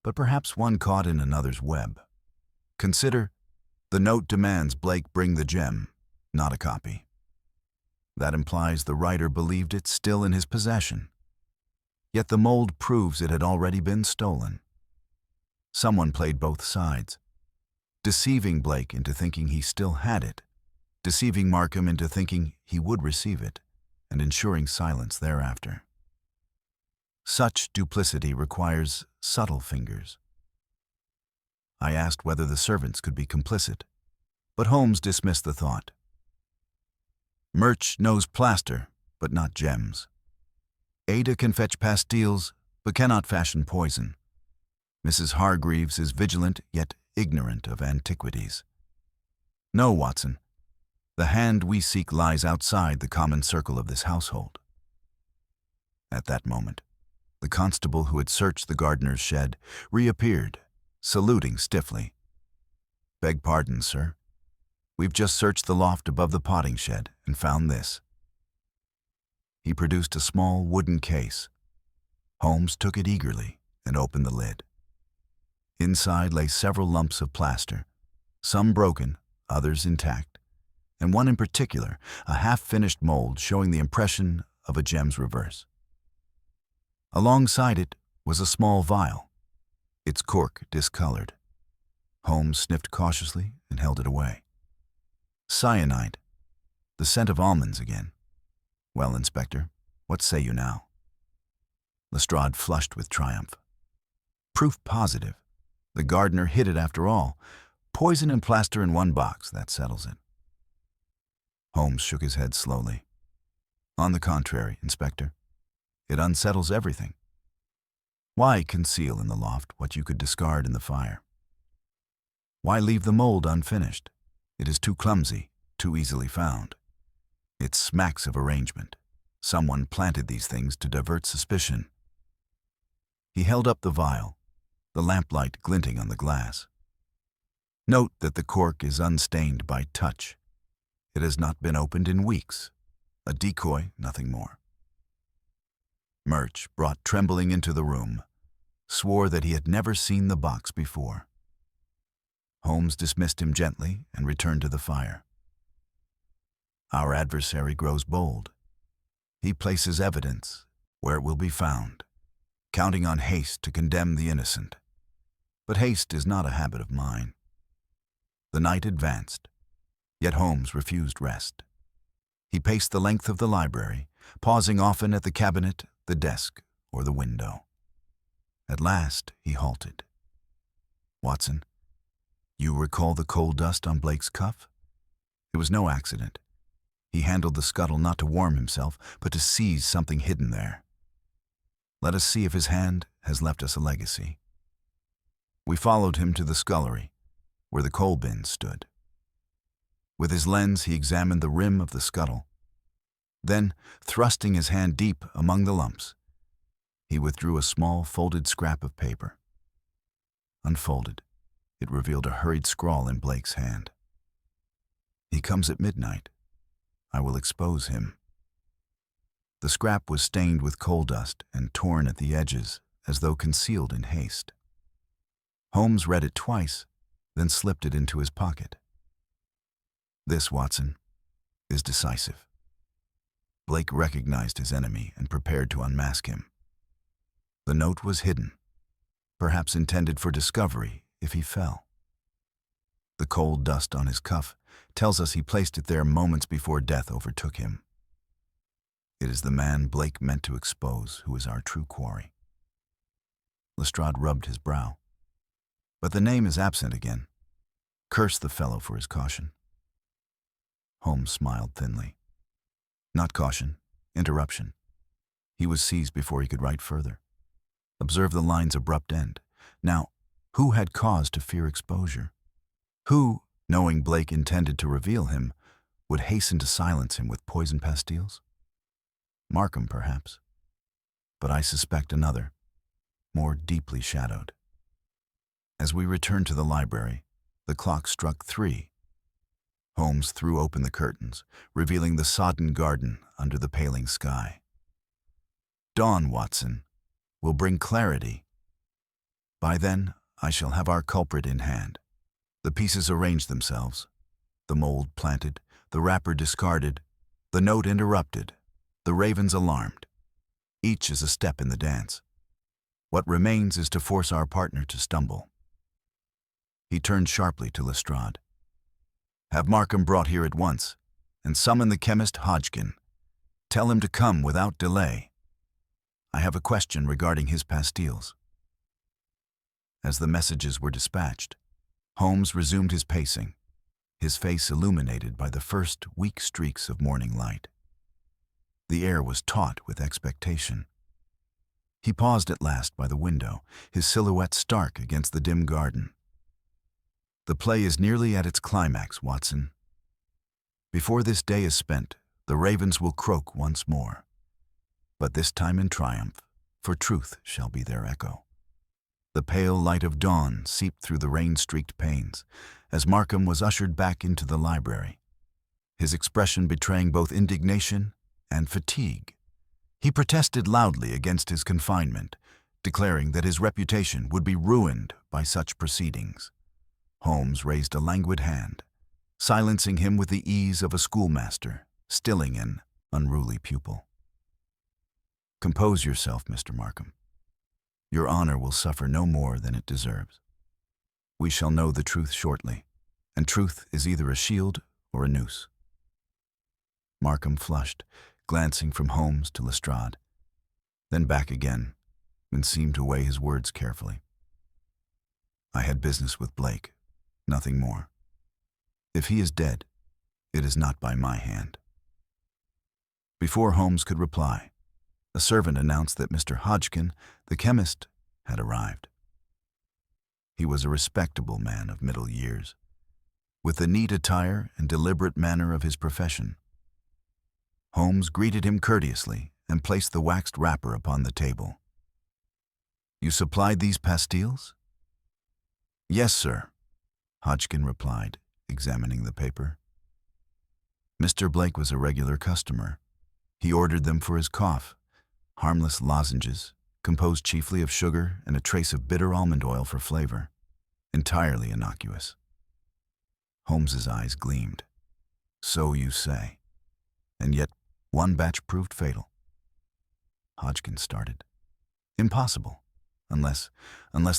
but perhaps one caught in another's web. Consider, the note demands Blake bring the gem, not a copy. That implies the writer believed it still in his possession. Yet the mold proves it had already been stolen. Someone played both sides, deceiving Blake into thinking he still had it, deceiving Markham into thinking he would receive it, and ensuring silence thereafter. Such duplicity requires subtle fingers. I asked whether the servants could be complicit, but Holmes dismissed the thought. Murch knows plaster, but not gems. Ada can fetch pastilles, but cannot fashion poison. Mrs. Hargreaves is vigilant, yet ignorant of antiquities. No, Watson, the hand we seek lies outside the common circle of this household. At that moment, the constable who had searched the gardener's shed reappeared, saluting stiffly. Beg pardon, sir. We've just searched the loft above the potting shed and found this. He produced a small wooden case. Holmes took it eagerly and opened the lid. Inside lay several lumps of plaster, some broken, others intact, and one in particular, a half-finished mold showing the impression of a gem's reverse. Alongside it was a small vial, its cork discolored. Holmes sniffed cautiously and held it away. Cyanide. The scent of almonds again. Well, Inspector, what say you now? Lestrade flushed with triumph. Proof positive. The gardener hid it after all. Poison and plaster in one box, that settles it. Holmes shook his head slowly. On the contrary, Inspector, it unsettles everything. Why conceal in the loft what you could discard in the fire? Why leave the mold unfinished? It is too clumsy, too easily found. It smacks of arrangement. Someone planted these things to divert suspicion. He held up the vial, the lamplight glinting on the glass. Note that the cork is unstained by touch. It has not been opened in weeks. A decoy, nothing more. Murch, brought trembling into the room, swore that he had never seen the box before. Holmes dismissed him gently and returned to the fire. Our adversary grows bold. He places evidence where it will be found, counting on haste to condemn the innocent. But haste is not a habit of mine. The night advanced, yet Holmes refused rest. He paced the length of the library, pausing often at the cabinet, the desk, or the window. At last he halted. Watson, you recall the coal dust on Blake's cuff? It was no accident. He handled the scuttle not to warm himself, but to seize something hidden there. Let us see if his hand has left us a legacy. We followed him to the scullery, where the coal bins stood. With his lens, he examined the rim of the scuttle. Then, thrusting his hand deep among the lumps, he withdrew a small folded scrap of paper. Unfolded, it revealed a hurried scrawl in Blake's hand. He comes at midnight. I will expose him. The scrap was stained with coal dust and torn at the edges, as though concealed in haste. Holmes read it twice, then slipped it into his pocket. This, Watson, is decisive. Blake recognized his enemy and prepared to unmask him. The note was hidden, perhaps intended for discovery if he fell. The coal dust on his cuff tells us he placed it there moments before death overtook him. It is the man Blake meant to expose who is our true quarry. Lestrade rubbed his brow. But the name is absent again. Curse the fellow for his caution. Holmes smiled thinly. Not caution, interruption. He was seized before he could write further. Observe the line's abrupt end. Now, who had cause to fear exposure? Who, knowing Blake intended to reveal him, would hasten to silence him with poison pastilles? Markham, perhaps. But I suspect another, more deeply shadowed. As we returned to the library, the clock struck 3. Holmes threw open the curtains, revealing the sodden garden under the paling sky. Dawn, Watson, will bring clarity. By then, I shall have our culprit in hand. The pieces arranged themselves, the mold planted, the wrapper discarded, the note interrupted, the ravens alarmed. Each is a step in the dance. What remains is to force our partner to stumble. He turned sharply to Lestrade. Have Markham brought here at once, and summon the chemist Hodgkin. Tell him to come without delay. I have a question regarding his pastilles. As the messages were dispatched, Holmes resumed his pacing, his face illuminated by the first weak streaks of morning light. The air was taut with expectation. He paused at last by the window, his silhouette stark against the dim garden. The play is nearly at its climax, Watson. Before this day is spent, the ravens will croak once more. But this time in triumph, for truth shall be their echo. The pale light of dawn seeped through the rain-streaked panes as Markham was ushered back into the library, his expression betraying both indignation and fatigue. He protested loudly against his confinement, declaring that his reputation would be ruined by such proceedings. Holmes raised a languid hand, silencing him with the ease of a schoolmaster, stilling an unruly pupil. Compose yourself, Mr. Markham. Your honor will suffer no more than it deserves. We shall know the truth shortly, and truth is either a shield or a noose. Markham flushed, glancing from Holmes to Lestrade, then back again, and seemed to weigh his words carefully. I had business with Blake, nothing more. If he is dead, it is not by my hand. Before Holmes could reply, a servant announced that Mr. Hodgkin, the chemist, had arrived. He was a respectable man of middle years, with the neat attire and deliberate manner of his profession. Holmes greeted him courteously and placed the waxed wrapper upon the table. You supplied these pastilles? Yes, sir, Hodgkin replied, examining the paper. Mr. Blake was a regular customer. He ordered them for his cough, harmless lozenges, composed chiefly of sugar and a trace of bitter almond oil for flavor, entirely innocuous. Holmes's eyes gleamed. So you say. And yet one batch proved fatal. Hodgkin started. Impossible, unless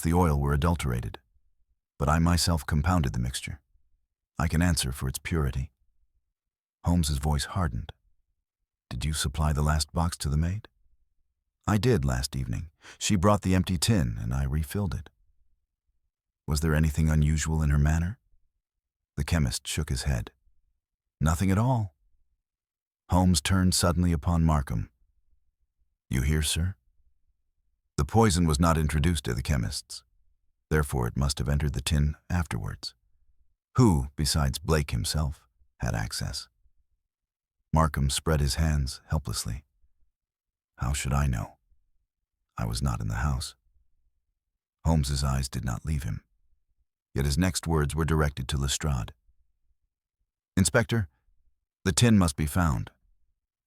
the oil were adulterated. But I myself compounded the mixture. I can answer for its purity. Holmes's voice hardened. Did you supply the last box to the maid? I did last evening. She brought the empty tin, and I refilled it. Was there anything unusual in her manner? The chemist shook his head. Nothing at all. Holmes turned suddenly upon Markham. You hear, sir? The poison was not introduced to the chemists. Therefore, it must have entered the tin afterwards. Who, besides Blake himself, had access? Markham spread his hands helplessly. How should I know? I was not in the house. Holmes's eyes did not leave him, yet his next words were directed to Lestrade. Inspector, the tin must be found.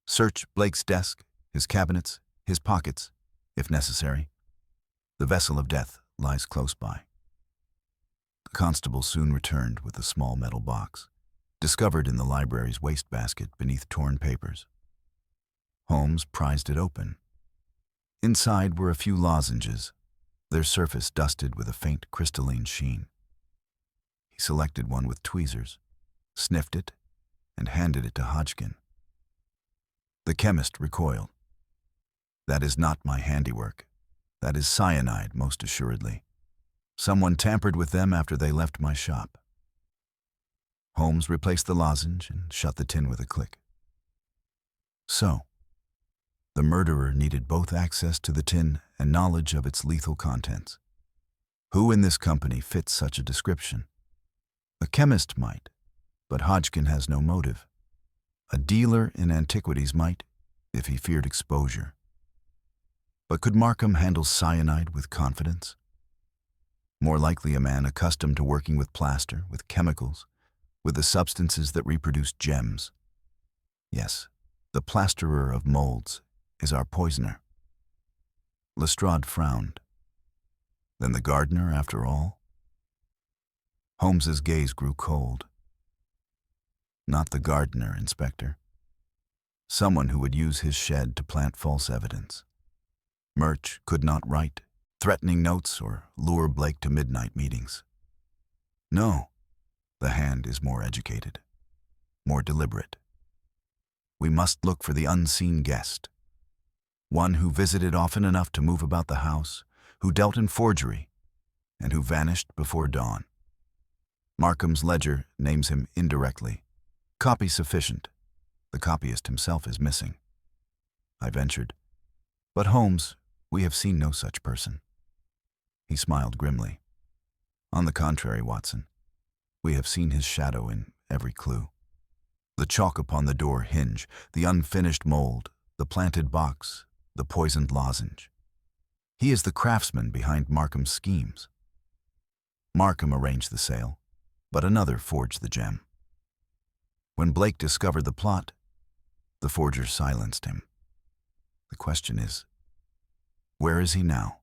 Search Blake's desk, his cabinets, his pockets, if necessary. The vessel of death lies close by. The constable soon returned with a small metal box, discovered in the library's wastebasket beneath torn papers. Holmes prized it open. Inside were a few lozenges, their surface dusted with a faint crystalline sheen. He selected one with tweezers, sniffed it, and handed it to Hodgkin. The chemist recoiled. That is not my handiwork, That is cyanide, most assuredly. Someone tampered with them after they left my shop. Holmes replaced the lozenge and shut the tin with a click. So, the murderer needed both access to the tin and knowledge of its lethal contents. Who in this company fits such a description? A chemist might, but Hodgkin has no motive. A dealer in antiquities might, if he feared exposure. But could Markham handle cyanide with confidence? More likely a man accustomed to working with plaster, with chemicals, with the substances that reproduce gems. Yes, the plasterer of molds is our poisoner. Lestrade frowned. Then the gardener, after all? Holmes's gaze grew cold. Not the gardener, Inspector. Someone who would use his shed to plant false evidence. Murch could not write threatening notes or lure Blake to midnight meetings. No, the hand is more educated, more deliberate. We must look for the unseen guest, one who visited often enough to move about the house, who dealt in forgery, and who vanished before dawn. Markham's ledger names him indirectly. Copy sufficient. The copyist himself is missing. I ventured. But Holmes, we have seen no such person. He smiled grimly. On the contrary, Watson, we have seen his shadow in every clue. The chalk upon the door hinge, the unfinished mold, the planted box, the poisoned lozenge. He is the craftsman behind Markham's schemes. Markham arranged the sale, but another forged the gem. When Blake discovered the plot, the forger silenced him. The question is, where is he now?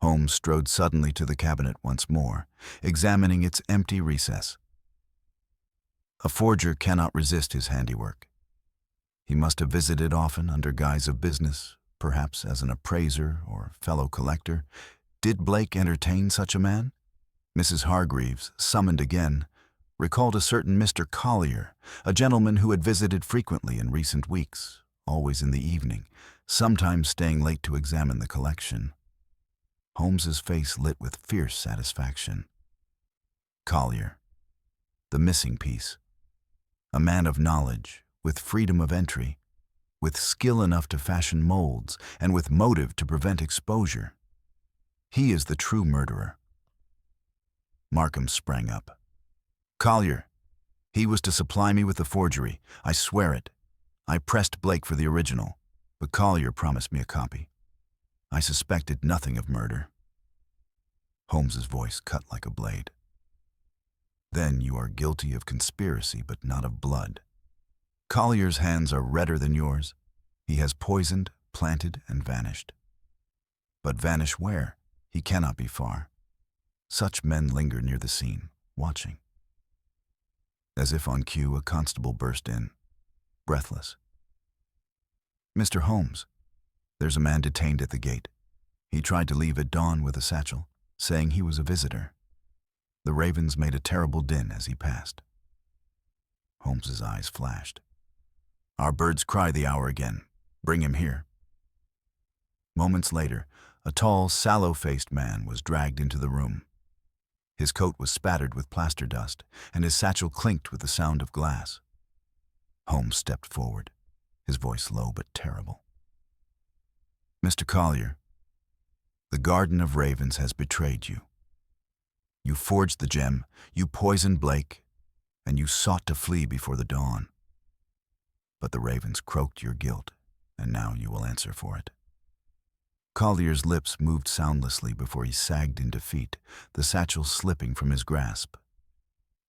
Holmes strode suddenly to the cabinet once more, examining its empty recess. A forger cannot resist his handiwork. He must have visited often under guise of business, perhaps as an appraiser or fellow collector. Did Blake entertain such a man? Mrs. Hargreaves, summoned again, recalled a certain Mr. Collier, a gentleman who had visited frequently in recent weeks, always in the evening, sometimes staying late to examine the collection. Holmes's face lit with fierce satisfaction. Collier, the missing piece. A man of knowledge, with freedom of entry, with skill enough to fashion molds, and with motive to prevent exposure. He is the true murderer. Markham sprang up. Collier, he was to supply me with the forgery. I swear it. I pressed Blake for the original, but Collier promised me a copy. I suspected nothing of murder. Holmes's voice cut like a blade. Then you are guilty of conspiracy, but not of blood. Collier's hands are redder than yours. He has poisoned, planted, and vanished. But vanish where? He cannot be far. Such men linger near the scene, watching. As if on cue, a constable burst in, breathless. Mr. Holmes, there's a man detained at the gate. He tried to leave at dawn with a satchel, saying he was a visitor. The ravens made a terrible din as he passed. Holmes's eyes flashed. Our birds cry the hour again. Bring him here. Moments later, a tall, sallow-faced man was dragged into the room. His coat was spattered with plaster dust, and his satchel clinked with the sound of glass. Holmes stepped forward, his voice low but terrible. Mr. Collier, the Garden of Ravens has betrayed you. You forged the gem, you poisoned Blake, and you sought to flee before the dawn. But the ravens croaked your guilt, and now you will answer for it. Collier's lips moved soundlessly before he sagged in defeat, the satchel slipping from his grasp.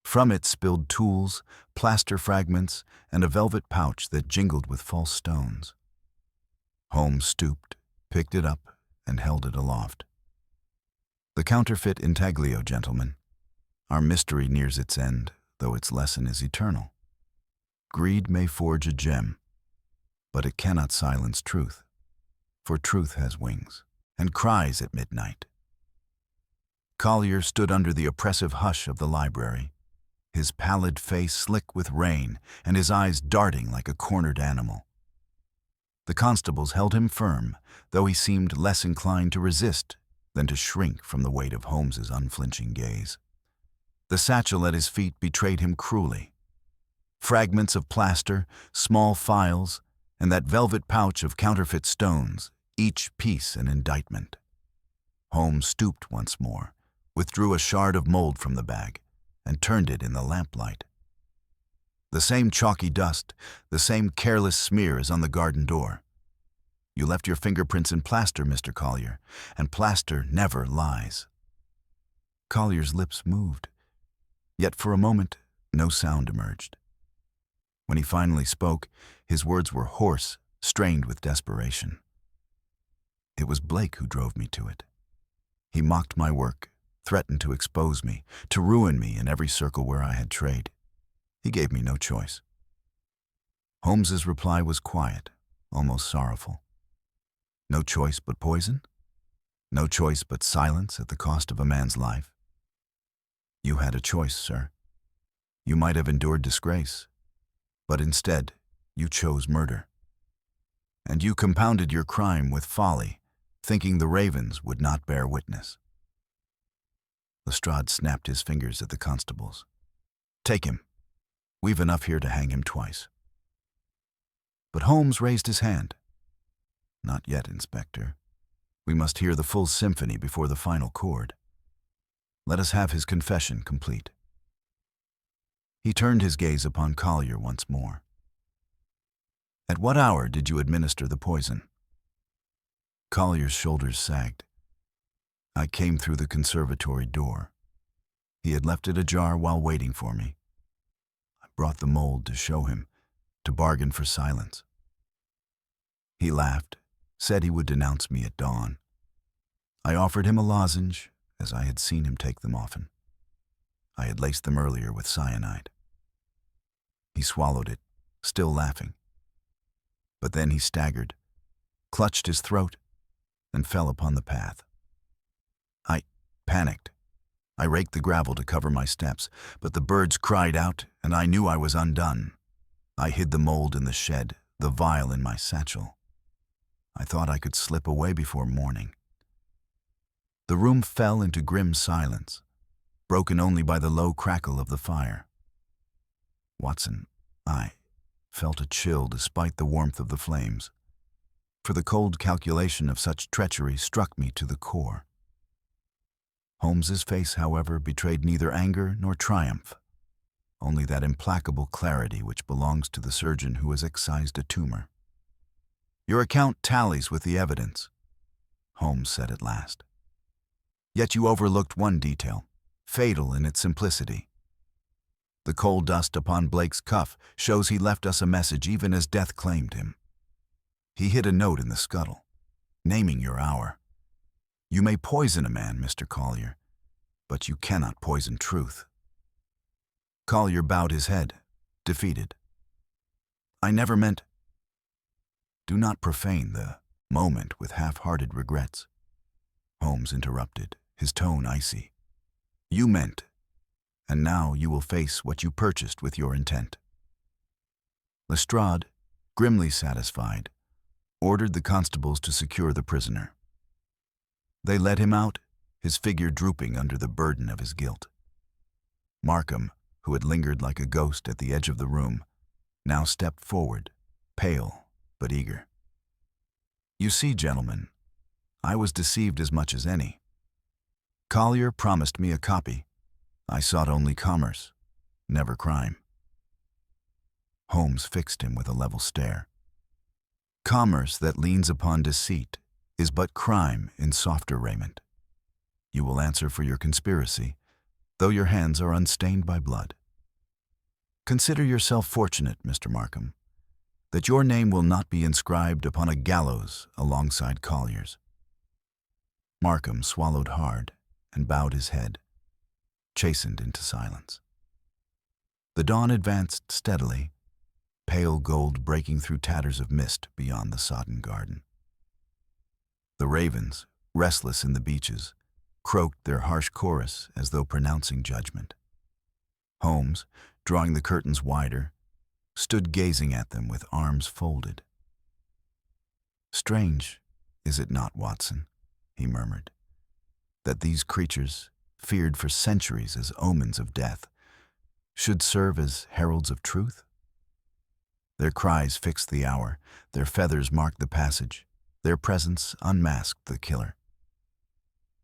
From it spilled tools, plaster fragments, and a velvet pouch that jingled with false stones. Holmes stooped, picked it up, and held it aloft. The counterfeit intaglio, gentlemen. Our mystery nears its end, though its lesson is eternal. Greed may forge a gem, but it cannot silence truth, for truth has wings and cries at midnight. Collier stood under the oppressive hush of the library, his pallid face slick with rain and his eyes darting like a cornered animal. The constables held him firm, though he seemed less inclined to resist than to shrink from the weight of Holmes's unflinching gaze. The satchel at his feet betrayed him cruelly. Fragments of plaster, small phials, and that velvet pouch of counterfeit stones, each piece an indictment. Holmes stooped once more, withdrew a shard of mold from the bag, and turned it in the lamplight. The same chalky dust, the same careless smear as on the garden door. You left your fingerprints in plaster, Mr. Collier, and plaster never lies. Collier's lips moved, yet for a moment no sound emerged. When he finally spoke, his words were hoarse, strained with desperation. It was Blake who drove me to it. He mocked my work, threatened to expose me, to ruin me in every circle where I had trade. He gave me no choice. Holmes's reply was quiet, almost sorrowful. No choice but poison? No choice but silence at the cost of a man's life? You had a choice, sir. You might have endured disgrace, but instead you chose murder. And you compounded your crime with folly, thinking the ravens would not bear witness. Lestrade snapped his fingers at the constables. Take him. We've enough here to hang him twice. But Holmes raised his hand. Not yet, Inspector. We must hear the full symphony before the final chord. Let us have his confession complete. He turned his gaze upon Collier once more. At what hour did you administer the poison? Collier's shoulders sagged. I came through the conservatory door. He had left it ajar while waiting for me. I brought the mold to show him, to bargain for silence. He laughed, said he would denounce me at dawn. I offered him a lozenge, as I had seen him take them often. I had laced them earlier with cyanide. He swallowed it, still laughing. But then he staggered, clutched his throat, and fell upon the path. I panicked. I raked the gravel to cover my steps, but the birds cried out, and I knew I was undone. I hid the mold in the shed, the vial in my satchel. I thought I could slip away before morning. The room fell into grim silence, broken only by the low crackle of the fire. Watson, I felt a chill despite the warmth of the flames, for the cold calculation of such treachery struck me to the core. Holmes's face, however, betrayed neither anger nor triumph, only that implacable clarity which belongs to the surgeon who has excised a tumor. Your account tallies with the evidence, Holmes said at last. Yet you overlooked one detail, fatal in its simplicity. The coal dust upon Blake's cuff shows he left us a message even as death claimed him. He hid a note in the scuttle, naming your hour. You may poison a man, Mr. Collier, but you cannot poison truth. Collier bowed his head, defeated. I never meant... Do not profane the moment with half-hearted regrets, Holmes interrupted, his tone icy. You meant, and now you will face what you purchased with your intent. Lestrade, grimly satisfied, ordered the constables to secure the prisoner. They led him out, his figure drooping under the burden of his guilt. Markham, who had lingered like a ghost at the edge of the room, now stepped forward, pale but eager. You see, gentlemen, I was deceived as much as any. Collier promised me a copy. I sought only commerce, never crime. Holmes fixed him with a level stare. Commerce that leans upon deceit is but crime in softer raiment. You will answer for your conspiracy, though your hands are unstained by blood. Consider yourself fortunate, Mr. Markham, that your name will not be inscribed upon a gallows alongside Collier's. Markham swallowed hard and bowed his head, chastened into silence. The dawn advanced steadily, pale gold breaking through tatters of mist beyond the sodden garden. The ravens, restless in the beeches, croaked their harsh chorus as though pronouncing judgment. Holmes, drawing the curtains wider, stood gazing at them with arms folded. Strange, is it not, Watson, he murmured, that these creatures, feared for centuries as omens of death, should serve as heralds of truth? Their cries fixed the hour, their feathers marked the passage, their presence unmasked the killer.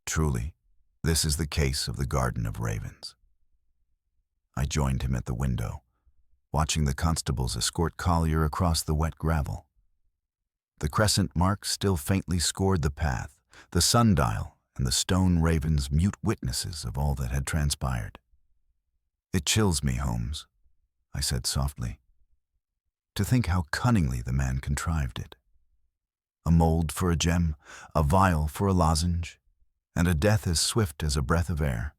Truly, this is the case of the Garden of Ravens. I joined him at the window, watching the constables escort Collier across the wet gravel. The crescent marks still faintly scored the path, the sundial and the stone ravens mute witnesses of all that had transpired. "It chills me, Holmes," I said softly, "to think how cunningly the man contrived it. A mold for a gem, a vial for a lozenge, and a death as swift as a breath of air.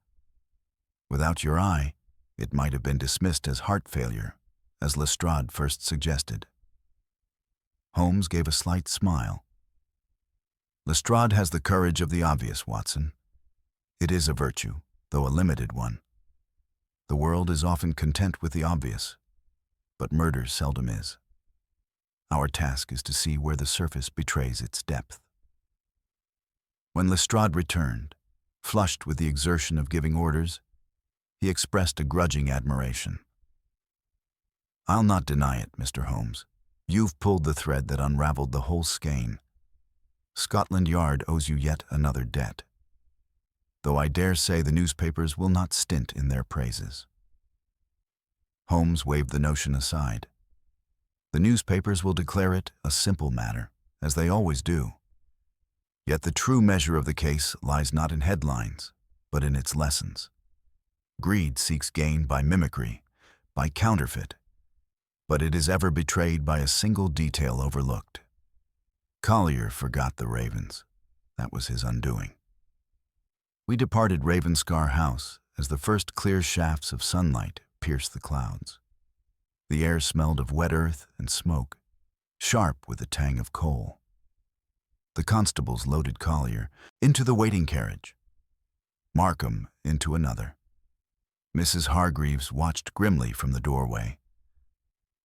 Without your eye, it might have been dismissed as heart failure, as Lestrade first suggested." Holmes gave a slight smile. "Lestrade has the courage of the obvious, Watson. It is a virtue, though a limited one. The world is often content with the obvious, but murder seldom is. Our task is to see where the surface betrays its depth." When Lestrade returned, flushed with the exertion of giving orders, he expressed a grudging admiration. "I'll not deny it, Mr. Holmes. You've pulled the thread that unraveled the whole skein. Scotland Yard owes you yet another debt, though I dare say the newspapers will not stint in their praises." Holmes waved the notion aside. "The newspapers will declare it a simple matter, as they always do. Yet the true measure of the case lies not in headlines, but in its lessons. Greed seeks gain by mimicry, by counterfeit, but it is ever betrayed by a single detail overlooked. Collier forgot the ravens. That was his undoing." We departed Ravenscar House as the first clear shafts of sunlight pierced the clouds. The air smelled of wet earth and smoke, sharp with the tang of coal. The constables loaded Collier into the waiting carriage, Markham into another. Mrs. Hargreaves watched grimly from the doorway.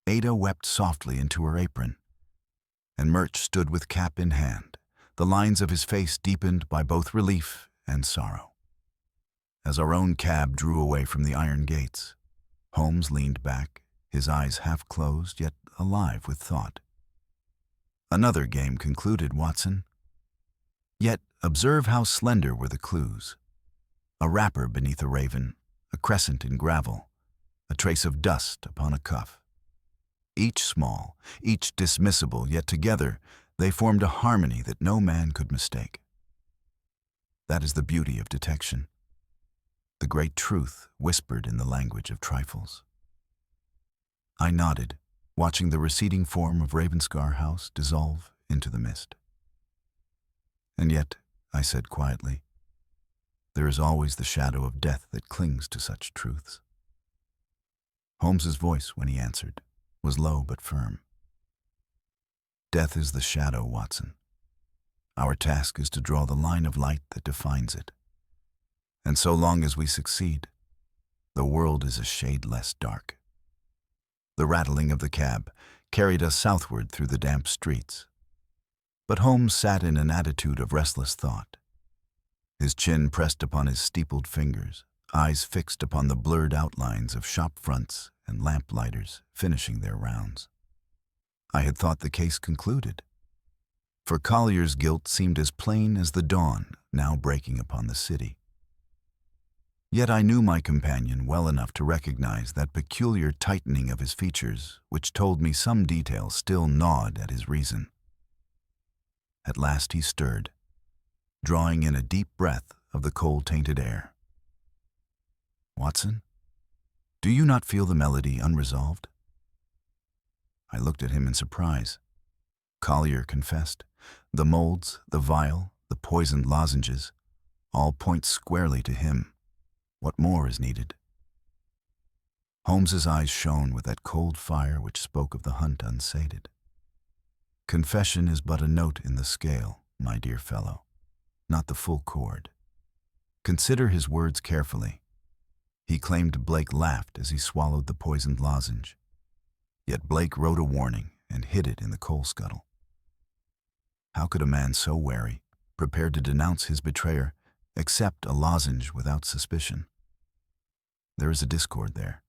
Ada wept softly into her apron, and Murch stood with cap in hand, the lines of his face deepened by both relief and sorrow. As our own cab drew away from the iron gates, Holmes leaned back, his eyes half closed yet alive with thought. "Another game concluded, Watson. Yet observe how slender were the clues. A wrapper beneath a raven, a crescent in gravel, a trace of dust upon a cuff. Each small, each dismissible, yet together they formed a harmony that no man could mistake. That is the beauty of detection, the great truth whispered in the language of trifles." I nodded, watching the receding form of Ravenscar House dissolve into the mist. "And yet," I said quietly, "there is always the shadow of death that clings to such truths." Holmes's voice, when he answered, was low but firm. "Death is the shadow, Watson. Our task is to draw the line of light that defines it. And so long as we succeed, the world is a shade less dark." The rattling of the cab carried us southward through the damp streets. But Holmes sat in an attitude of restless thought, his chin pressed upon his steepled fingers, eyes fixed upon the blurred outlines of shop fronts and lamp-lighters finishing their rounds. I had thought the case concluded, for Collier's guilt seemed as plain as the dawn now breaking upon the city. Yet I knew my companion well enough to recognize that peculiar tightening of his features which told me some detail still gnawed at his reason. At last he stirred, drawing in a deep breath of the coal-tainted air. "Watson, do you not feel the melody unresolved?" I looked at him in surprise. Collier confessed. The molds, the vial, the poisoned lozenges, all point squarely to him. What more is needed? Holmes's eyes shone with that cold fire which spoke of the hunt unsated. "Confession is but a note in the scale, my dear fellow, not the full chord. Consider his words carefully. He claimed Blake laughed as he swallowed the poisoned lozenge. Yet Blake wrote a warning and hid it in the coal scuttle. How could a man so wary, prepared to denounce his betrayer, accept a lozenge without suspicion? There is a discord there.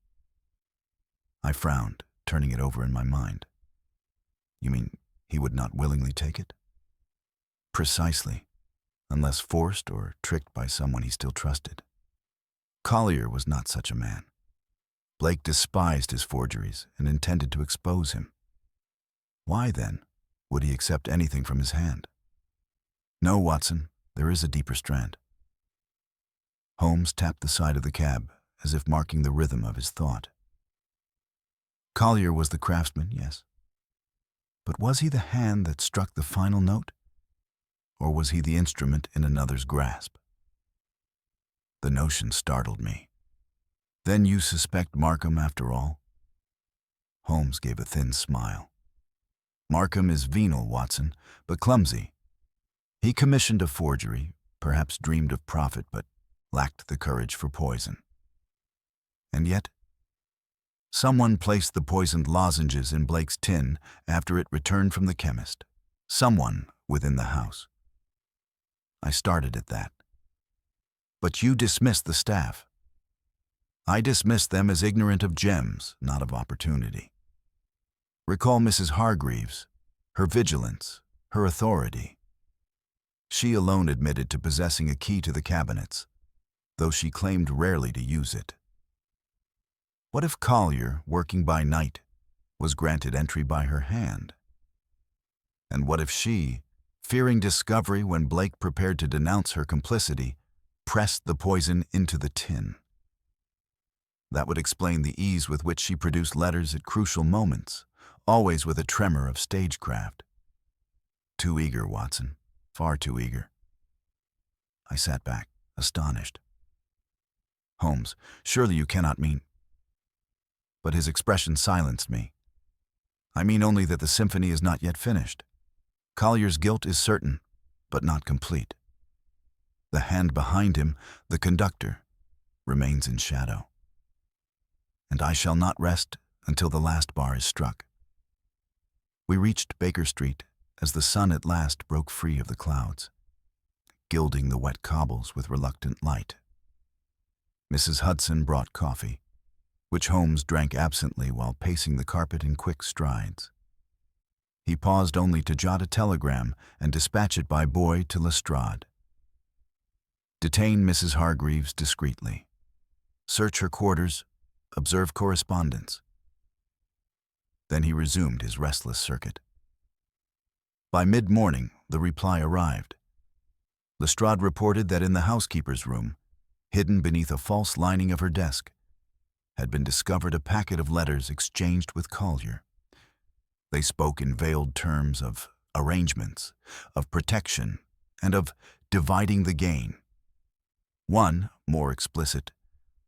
I frowned, turning it over in my mind. You mean he would not willingly take it? Precisely, unless forced or tricked by someone he still trusted. Collier was not such a man. Blake despised his forgeries and intended to expose him. Why, then, would he accept anything from his hand? No, Watson, there is a deeper strand. Holmes tapped the side of the cab, as if marking the rhythm of his thought. Collier was the craftsman, yes. But was he the hand that struck the final note? Or was he the instrument in another's grasp? The notion startled me. Then you suspect Markham after all? Holmes gave a thin smile. Markham is venal, Watson, but clumsy. He commissioned a forgery, perhaps dreamed of profit, but lacked the courage for poison. And yet, someone placed the poisoned lozenges in Blake's tin after it returned from the chemist. Someone within the house. I started at that. But you dismissed the staff. I dismissed them as ignorant of gems, not of opportunity. Recall Mrs. Hargreaves, her vigilance, her authority. She alone admitted to possessing a key to the cabinets, though she claimed rarely to use it. What if Collier, working by night, was granted entry by her hand? And what if she, fearing discovery when Blake prepared to denounce her complicity, pressed the poison into the tin? That would explain the ease with which she produced letters at crucial moments, always with a tremor of stagecraft. Too eager, Watson, far too eager. I sat back, astonished. Holmes, surely you cannot mean... But his expression silenced me. I mean only that the symphony is not yet finished. Collier's guilt is certain, but not complete. The hand behind him, the conductor, remains in shadow. And I shall not rest until the last bar is struck. We reached Baker Street as the sun at last broke free of the clouds, gilding the wet cobbles with reluctant light. Mrs. Hudson brought coffee, which Holmes drank absently while pacing the carpet in quick strides. He paused only to jot a telegram and dispatch it by boy to Lestrade. Detain Mrs. Hargreaves discreetly. Search her quarters, observe correspondence. Then he resumed his restless circuit. By mid-morning, the reply arrived. Lestrade reported that in the housekeeper's room, hidden beneath a false lining of her desk, had been discovered a packet of letters exchanged with Collier. They spoke in veiled terms of arrangements, of protection, and of dividing the gain. One, more explicit,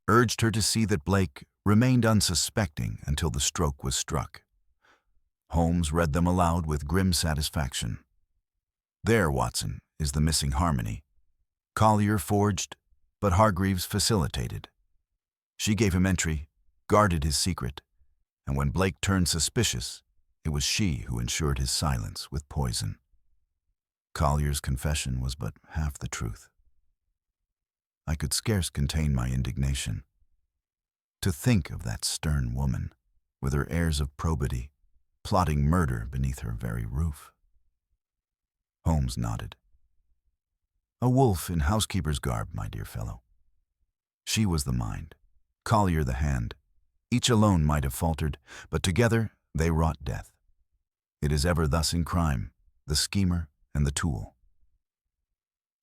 urged her to see that Blake remained unsuspecting until the stroke was struck. Holmes read them aloud with grim satisfaction. There, Watson, is the missing harmony. Collier forged, but Hargreaves facilitated. She gave him entry, guarded his secret, and when Blake turned suspicious, it was she who ensured his silence with poison. Collier's confession was but half the truth. I could scarce contain my indignation. To think of that stern woman, with her airs of probity, plotting murder beneath her very roof. Holmes nodded. A wolf in housekeeper's garb, my dear fellow. She was the mind, Collier the hand. Each alone might have faltered, but together they wrought death. It is ever thus in crime, the schemer and the tool.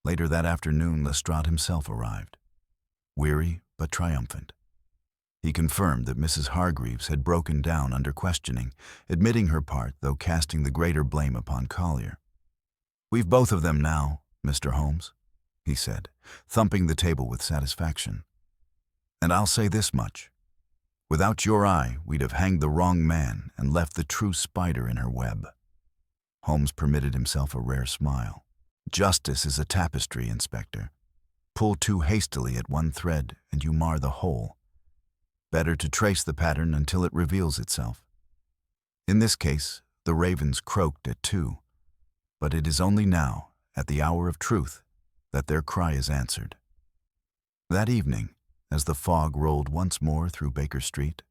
Later that afternoon, Lestrade himself arrived, weary but triumphant. He confirmed that Mrs. Hargreaves had broken down under questioning, admitting her part, though casting the greater blame upon Collier. "We've both of them now, Mr. Holmes," he said, thumping the table with satisfaction. "And I'll say this much. Without your eye, we'd have hanged the wrong man and left the true spider in her web." Holmes permitted himself a rare smile. "Justice is a tapestry, Inspector. Pull too hastily at one thread and you mar the whole. Better to trace the pattern until it reveals itself. In this case, the ravens croaked at 2. But it is only now, at the hour of truth, that their cry is answered. That evening, as the fog rolled once more through Baker Street,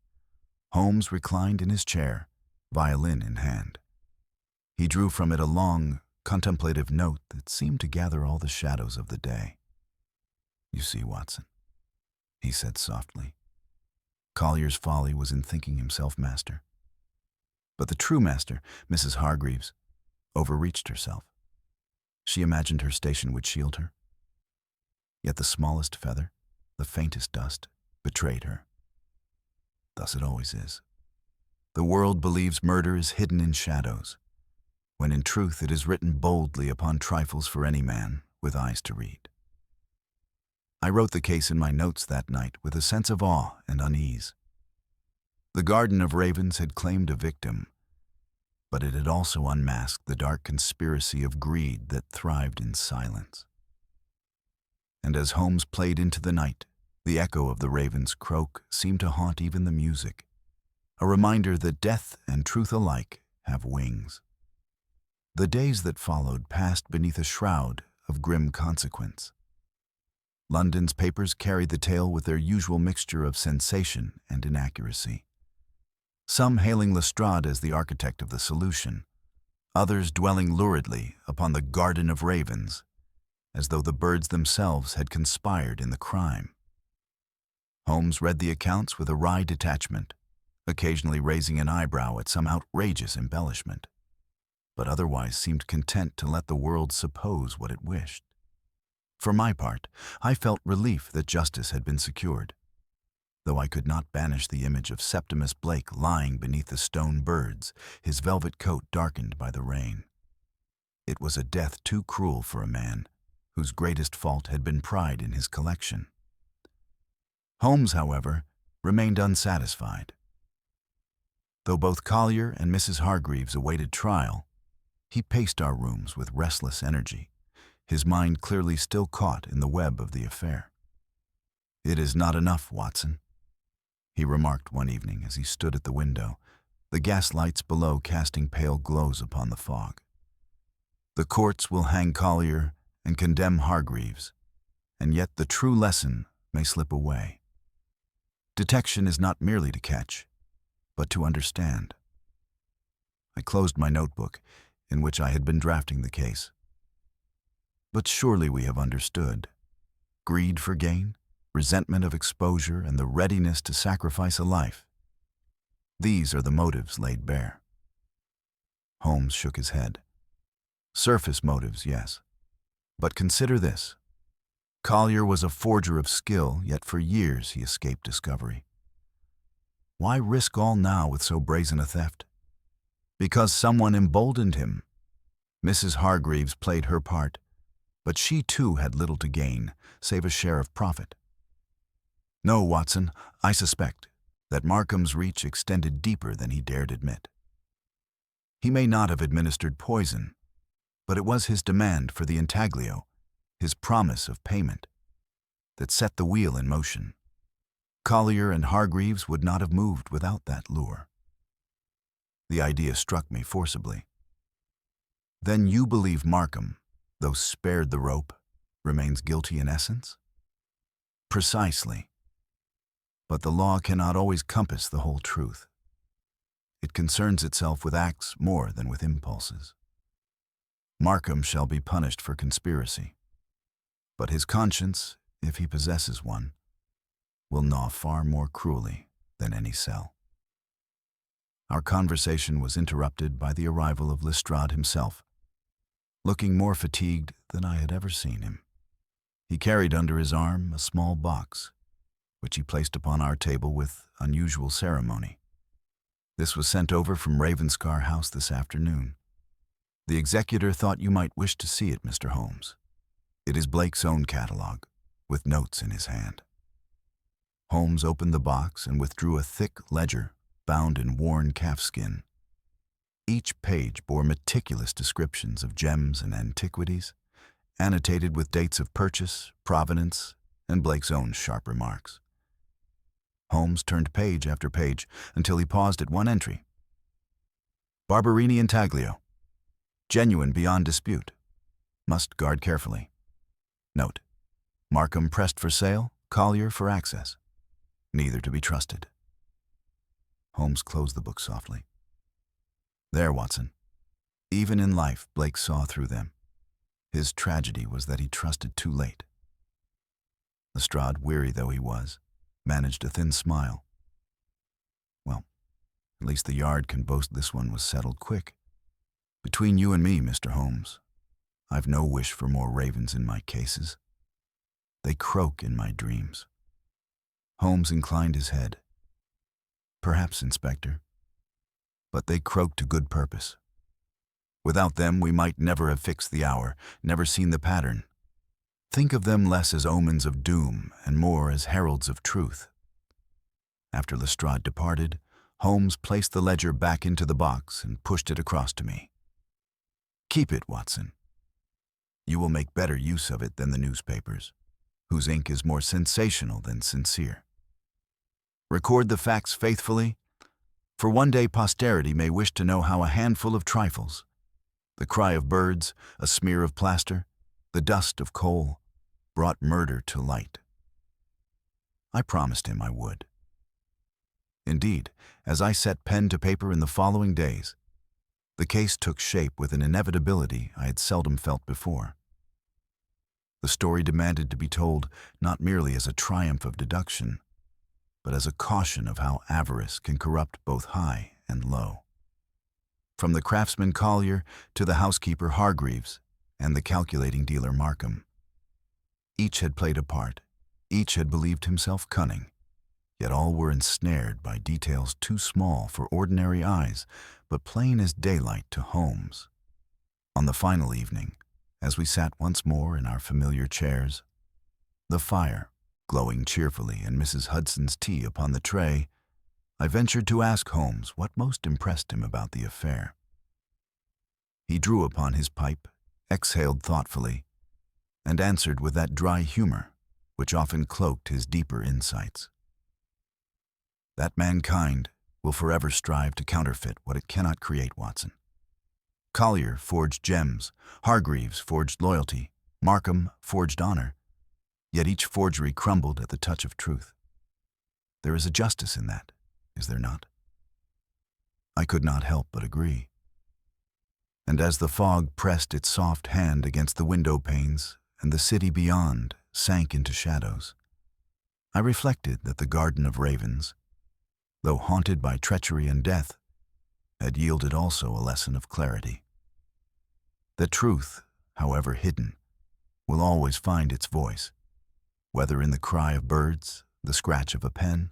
Holmes reclined in his chair, violin in hand. He drew from it a long, contemplative note that seemed to gather all the shadows of the day. "You see, Watson," he said softly, "Collier's folly was in thinking himself master. But the true master, Mrs. Hargreaves, overreached herself. She imagined her station would shield her. Yet the smallest feather, the faintest dust, betrayed her. Thus it always is. The world believes murder is hidden in shadows, when in truth it is written boldly upon trifles for any man with eyes to read. I wrote the case in my notes that night with a sense of awe and unease. The Garden of Ravens had claimed a victim, but it had also unmasked the dark conspiracy of greed that thrived in silence. And as Holmes played into the night, the echo of the raven's croak seemed to haunt even the music, a reminder that death and truth alike have wings. The days that followed passed beneath a shroud of grim consequence. London's papers carried the tale with their usual mixture of sensation and inaccuracy. Some hailing Lestrade as the architect of the solution, others dwelling luridly upon the Garden of Ravens, as though the birds themselves had conspired in the crime. Holmes read the accounts with a wry detachment, occasionally raising an eyebrow at some outrageous embellishment, but otherwise seemed content to let the world suppose what it wished. For my part, I felt relief that justice had been secured, though I could not banish the image of Septimus Blake lying beneath the stone birds, his velvet coat darkened by the rain. It was a death too cruel for a man whose greatest fault had been pride in his collection. Holmes, however, remained unsatisfied. Though both Collier and Mrs. Hargreaves awaited trial, he paced our rooms with restless energy, his mind clearly still caught in the web of the affair. "It is not enough, Watson," he remarked one evening as he stood at the window, the gas lights below casting pale glows upon the fog. "The courts will hang Collier and condemn Hargreaves, and yet the true lesson may slip away. Detection is not merely to catch, but to understand." I closed my notebook, in which I had been drafting the case. "But surely we have understood. Greed for gain, resentment of exposure, and the readiness to sacrifice a life. These are the motives laid bare." Holmes shook his head. "Surface motives, yes. But consider this. Collier was a forger of skill, yet for years he escaped discovery. Why risk all now with so brazen a theft? Because someone emboldened him. Mrs. Hargreaves played her part, but she too had little to gain, save a share of profit. No, Watson, I suspect that Markham's reach extended deeper than he dared admit. He may not have administered poison, but it was his demand for the intaglio, his promise of payment, that set the wheel in motion. Collier and Hargreaves would not have moved without that lure. The idea struck me forcibly. Then you believe Markham, though spared the rope, remains guilty in essence? Precisely. But the law cannot always compass the whole truth. It concerns itself with acts more than with impulses. Markham shall be punished for conspiracy, but his conscience, if he possesses one, will gnaw far more cruelly than any cell. Our conversation was interrupted by the arrival of Lestrade himself, looking more fatigued than I had ever seen him. He carried under his arm a small box, which he placed upon our table with unusual ceremony. "This was sent over from Ravenscar House this afternoon. The executor thought you might wish to see it, Mr. Holmes. It is Blake's own catalogue, with notes in his hand." Holmes opened the box and withdrew a thick ledger bound in worn calfskin. Each page bore meticulous descriptions of gems and antiquities, annotated with dates of purchase, provenance, and Blake's own sharp remarks. Holmes turned page after page until he paused at one entry. "Barberini intaglio." Genuine beyond dispute. Must guard carefully. Note: Markham pressed for sale, Collier for access. Neither to be trusted. Holmes closed the book softly. There, Watson. Even in life, Blake saw through them. His tragedy was that he trusted too late. Lestrade, weary though he was, managed a thin smile. Well, at least the Yard can boast this one was settled quick. Between you and me, Mr. Holmes, I've no wish for more ravens in my cases. They croak in my dreams. Holmes inclined his head. Perhaps, Inspector. But they croak to good purpose. Without them, we might never have fixed the hour, never seen the pattern. Think of them less as omens of doom and more as heralds of truth. After Lestrade departed, Holmes placed the ledger back into the box and pushed it across to me. Keep it, Watson. You will make better use of it than the newspapers, whose ink is more sensational than sincere. Record the facts faithfully, for one day posterity may wish to know how a handful of trifles, the cry of birds, a smear of plaster, the dust of coal, brought murder to light. I promised him I would. Indeed, as I set pen to paper in the following days, the case took shape with an inevitability I had seldom felt before. The story demanded to be told not merely as a triumph of deduction, but as a caution of how avarice can corrupt both high and low. From the craftsman Collier to the housekeeper Hargreaves and the calculating dealer Markham. Each had played a part, each had believed himself cunning, yet all were ensnared by details too small for ordinary eyes, but plain as daylight to Holmes. On the final evening, as we sat once more in our familiar chairs, the fire glowing cheerfully and Mrs. Hudson's tea upon the tray, I ventured to ask Holmes what most impressed him about the affair. He drew upon his pipe, exhaled thoughtfully, and answered with that dry humor which often cloaked his deeper insights. That mankind will forever strive to counterfeit what it cannot create, Watson. Collier forged gems, Hargreaves forged loyalty, Markham forged honor, yet each forgery crumbled at the touch of truth. There is a justice in that, is there not? I could not help but agree. And as the fog pressed its soft hand against the window panes and the city beyond sank into shadows, I reflected that the Garden of Ravens, though haunted by treachery and death, had yielded also a lesson of clarity. The truth, however hidden, will always find its voice, whether in the cry of birds, the scratch of a pen,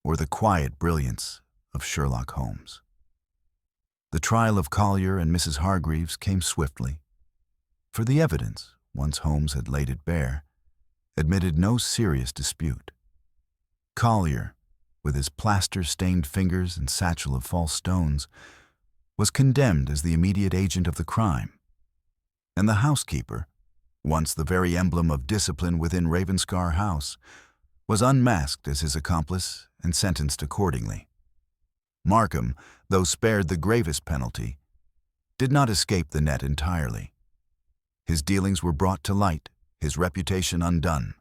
or the quiet brilliance of Sherlock Holmes. The trial of Collier and Mrs. Hargreaves came swiftly, for the evidence, once Holmes had laid it bare, admitted no serious dispute. Collier, with his plaster-stained fingers and satchel of false stones, was condemned as the immediate agent of the crime, and the housekeeper, once the very emblem of discipline within Ravenscar House, was unmasked as his accomplice and sentenced accordingly. Markham, though spared the gravest penalty, did not escape the net entirely. His dealings were brought to light, his reputation undone,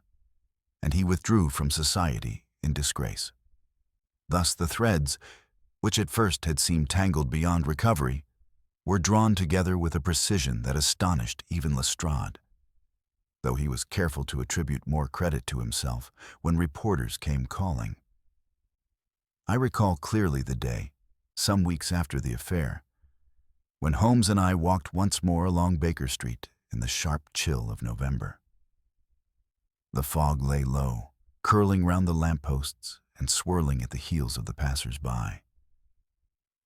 and he withdrew from society in disgrace. Thus the threads, which at first had seemed tangled beyond recovery, were drawn together with a precision that astonished even Lestrade, though he was careful to attribute more credit to himself when reporters came calling. I recall clearly the day, some weeks after the affair, when Holmes and I walked once more along Baker Street in the sharp chill of November. The fog lay low, curling round the lampposts and swirling at the heels of the passers-by.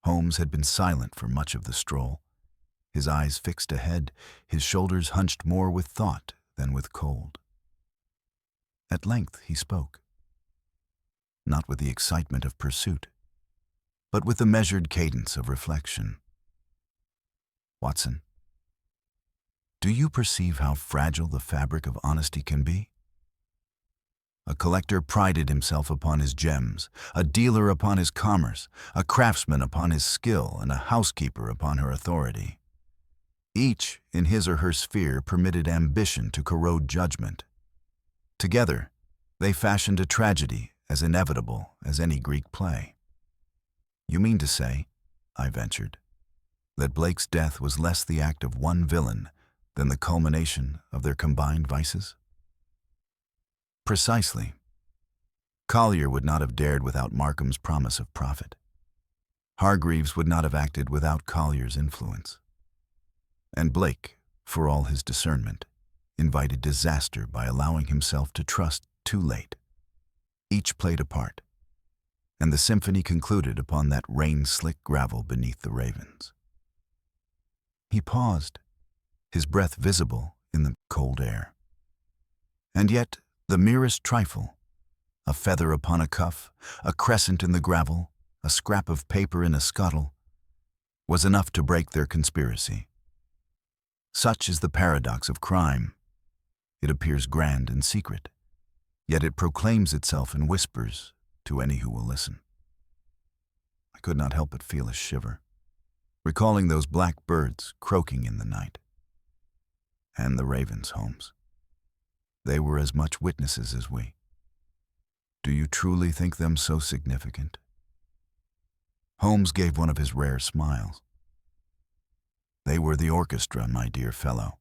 Holmes had been silent for much of the stroll, his eyes fixed ahead, his shoulders hunched more with thought than with cold. At length he spoke, not with the excitement of pursuit, but with the measured cadence of reflection. Watson, do you perceive how fragile the fabric of honesty can be? A collector prided himself upon his gems, a dealer upon his commerce, a craftsman upon his skill, and a housekeeper upon her authority. Each, in his or her sphere, permitted ambition to corrode judgment. Together, they fashioned a tragedy as inevitable as any Greek play. "You mean to say," I ventured, "that Blake's death was less the act of one villain than the culmination of their combined vices?" "Precisely. Collier would not have dared without Markham's promise of profit. Hargreaves would not have acted without Collier's influence. And Blake, for all his discernment, invited disaster by allowing himself to trust too late. Each played a part, and the symphony concluded upon that rain-slick gravel beneath the ravens." He paused, his breath visible in the cold air. "And yet, the merest trifle, a feather upon a cuff, a crescent in the gravel, a scrap of paper in a scuttle, was enough to break their conspiracy. Such is the paradox of crime. It appears grand and secret, yet it proclaims itself in whispers to any who will listen." I could not help but feel a shiver, recalling those black birds croaking in the night. And the ravens, Holmes. They were as much witnesses as we. Do you truly think them so significant? Holmes gave one of his rare smiles. "They were the orchestra, my dear fellow.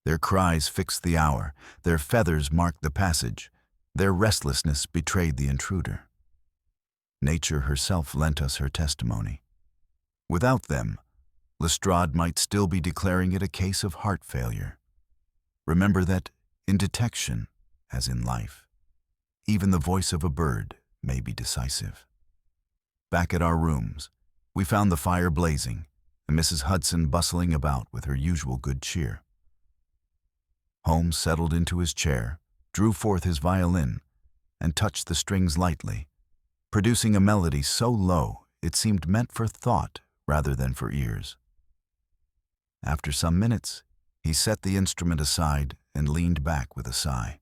Their cries fixed the hour, their feathers marked the passage, their restlessness betrayed the intruder. Nature herself lent us her testimony. Without them, Lestrade might still be declaring it a case of heart failure. Remember that, in detection, as in life, even the voice of a bird may be decisive." Back at our rooms, we found the fire blazing and Mrs. Hudson bustling about with her usual good cheer. Holmes settled into his chair, drew forth his violin, and touched the strings lightly, producing a melody so low it seemed meant for thought rather than for ears. After some minutes, he set the instrument aside and leaned back with a sigh.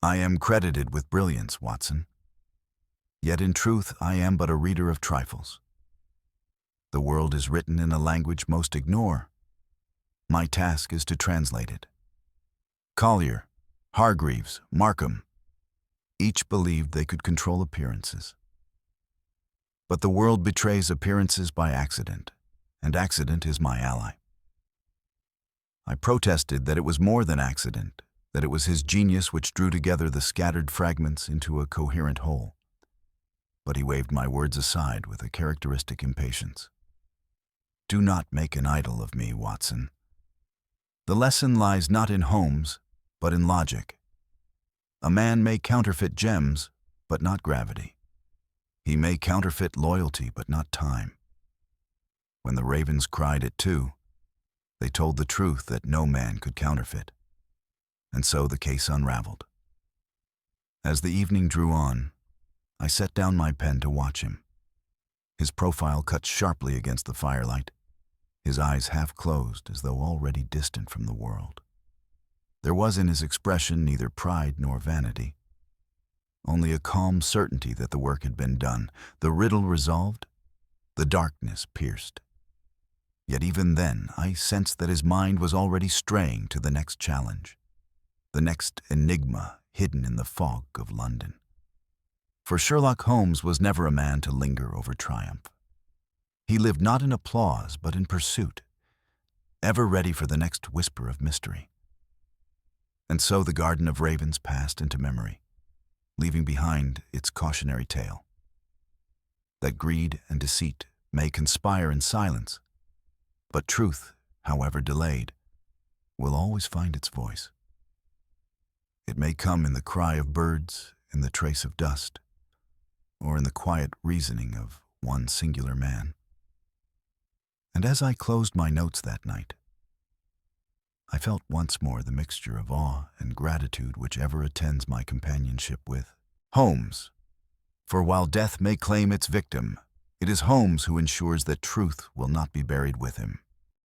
"I am credited with brilliance, Watson. Yet in truth I am but a reader of trifles. The world is written in a language most ignore. My task is to translate it. Collier, Hargreaves, Markham, each believed they could control appearances. But the world betrays appearances by accident, and accident is my ally. I protested that it was more than accident, that it was his genius which drew together the scattered fragments into a coherent whole. But he waved my words aside with a characteristic impatience. Do not make an idol of me, Watson. The lesson lies not in Holmes, but in logic. A man may counterfeit gems, but not gravity. He may counterfeit loyalty, but not time. When the ravens cried at 2, they told the truth that no man could counterfeit. And so the case unraveled. As the evening drew on, I set down my pen to watch him. His profile cut sharply against the firelight, his eyes half closed as though already distant from the world. There was in his expression neither pride nor vanity, only a calm certainty that the work had been done, the riddle resolved, the darkness pierced. Yet even then I sensed that his mind was already straying to the next challenge, the next enigma hidden in the fog of London. For Sherlock Holmes was never a man to linger over triumph. He lived not in applause, but in pursuit, ever ready for the next whisper of mystery. And so the Garden of Ravens passed into memory, leaving behind its cautionary tale. That greed and deceit may conspire in silence, but truth, however delayed, will always find its voice. It may come in the cry of birds, in the trace of dust, or in the quiet reasoning of one singular man. And as I closed my notes that night, I felt once more the mixture of awe and gratitude which ever attends my companionship with Holmes. For while death may claim its victim, it is Holmes who ensures that truth will not be buried with him.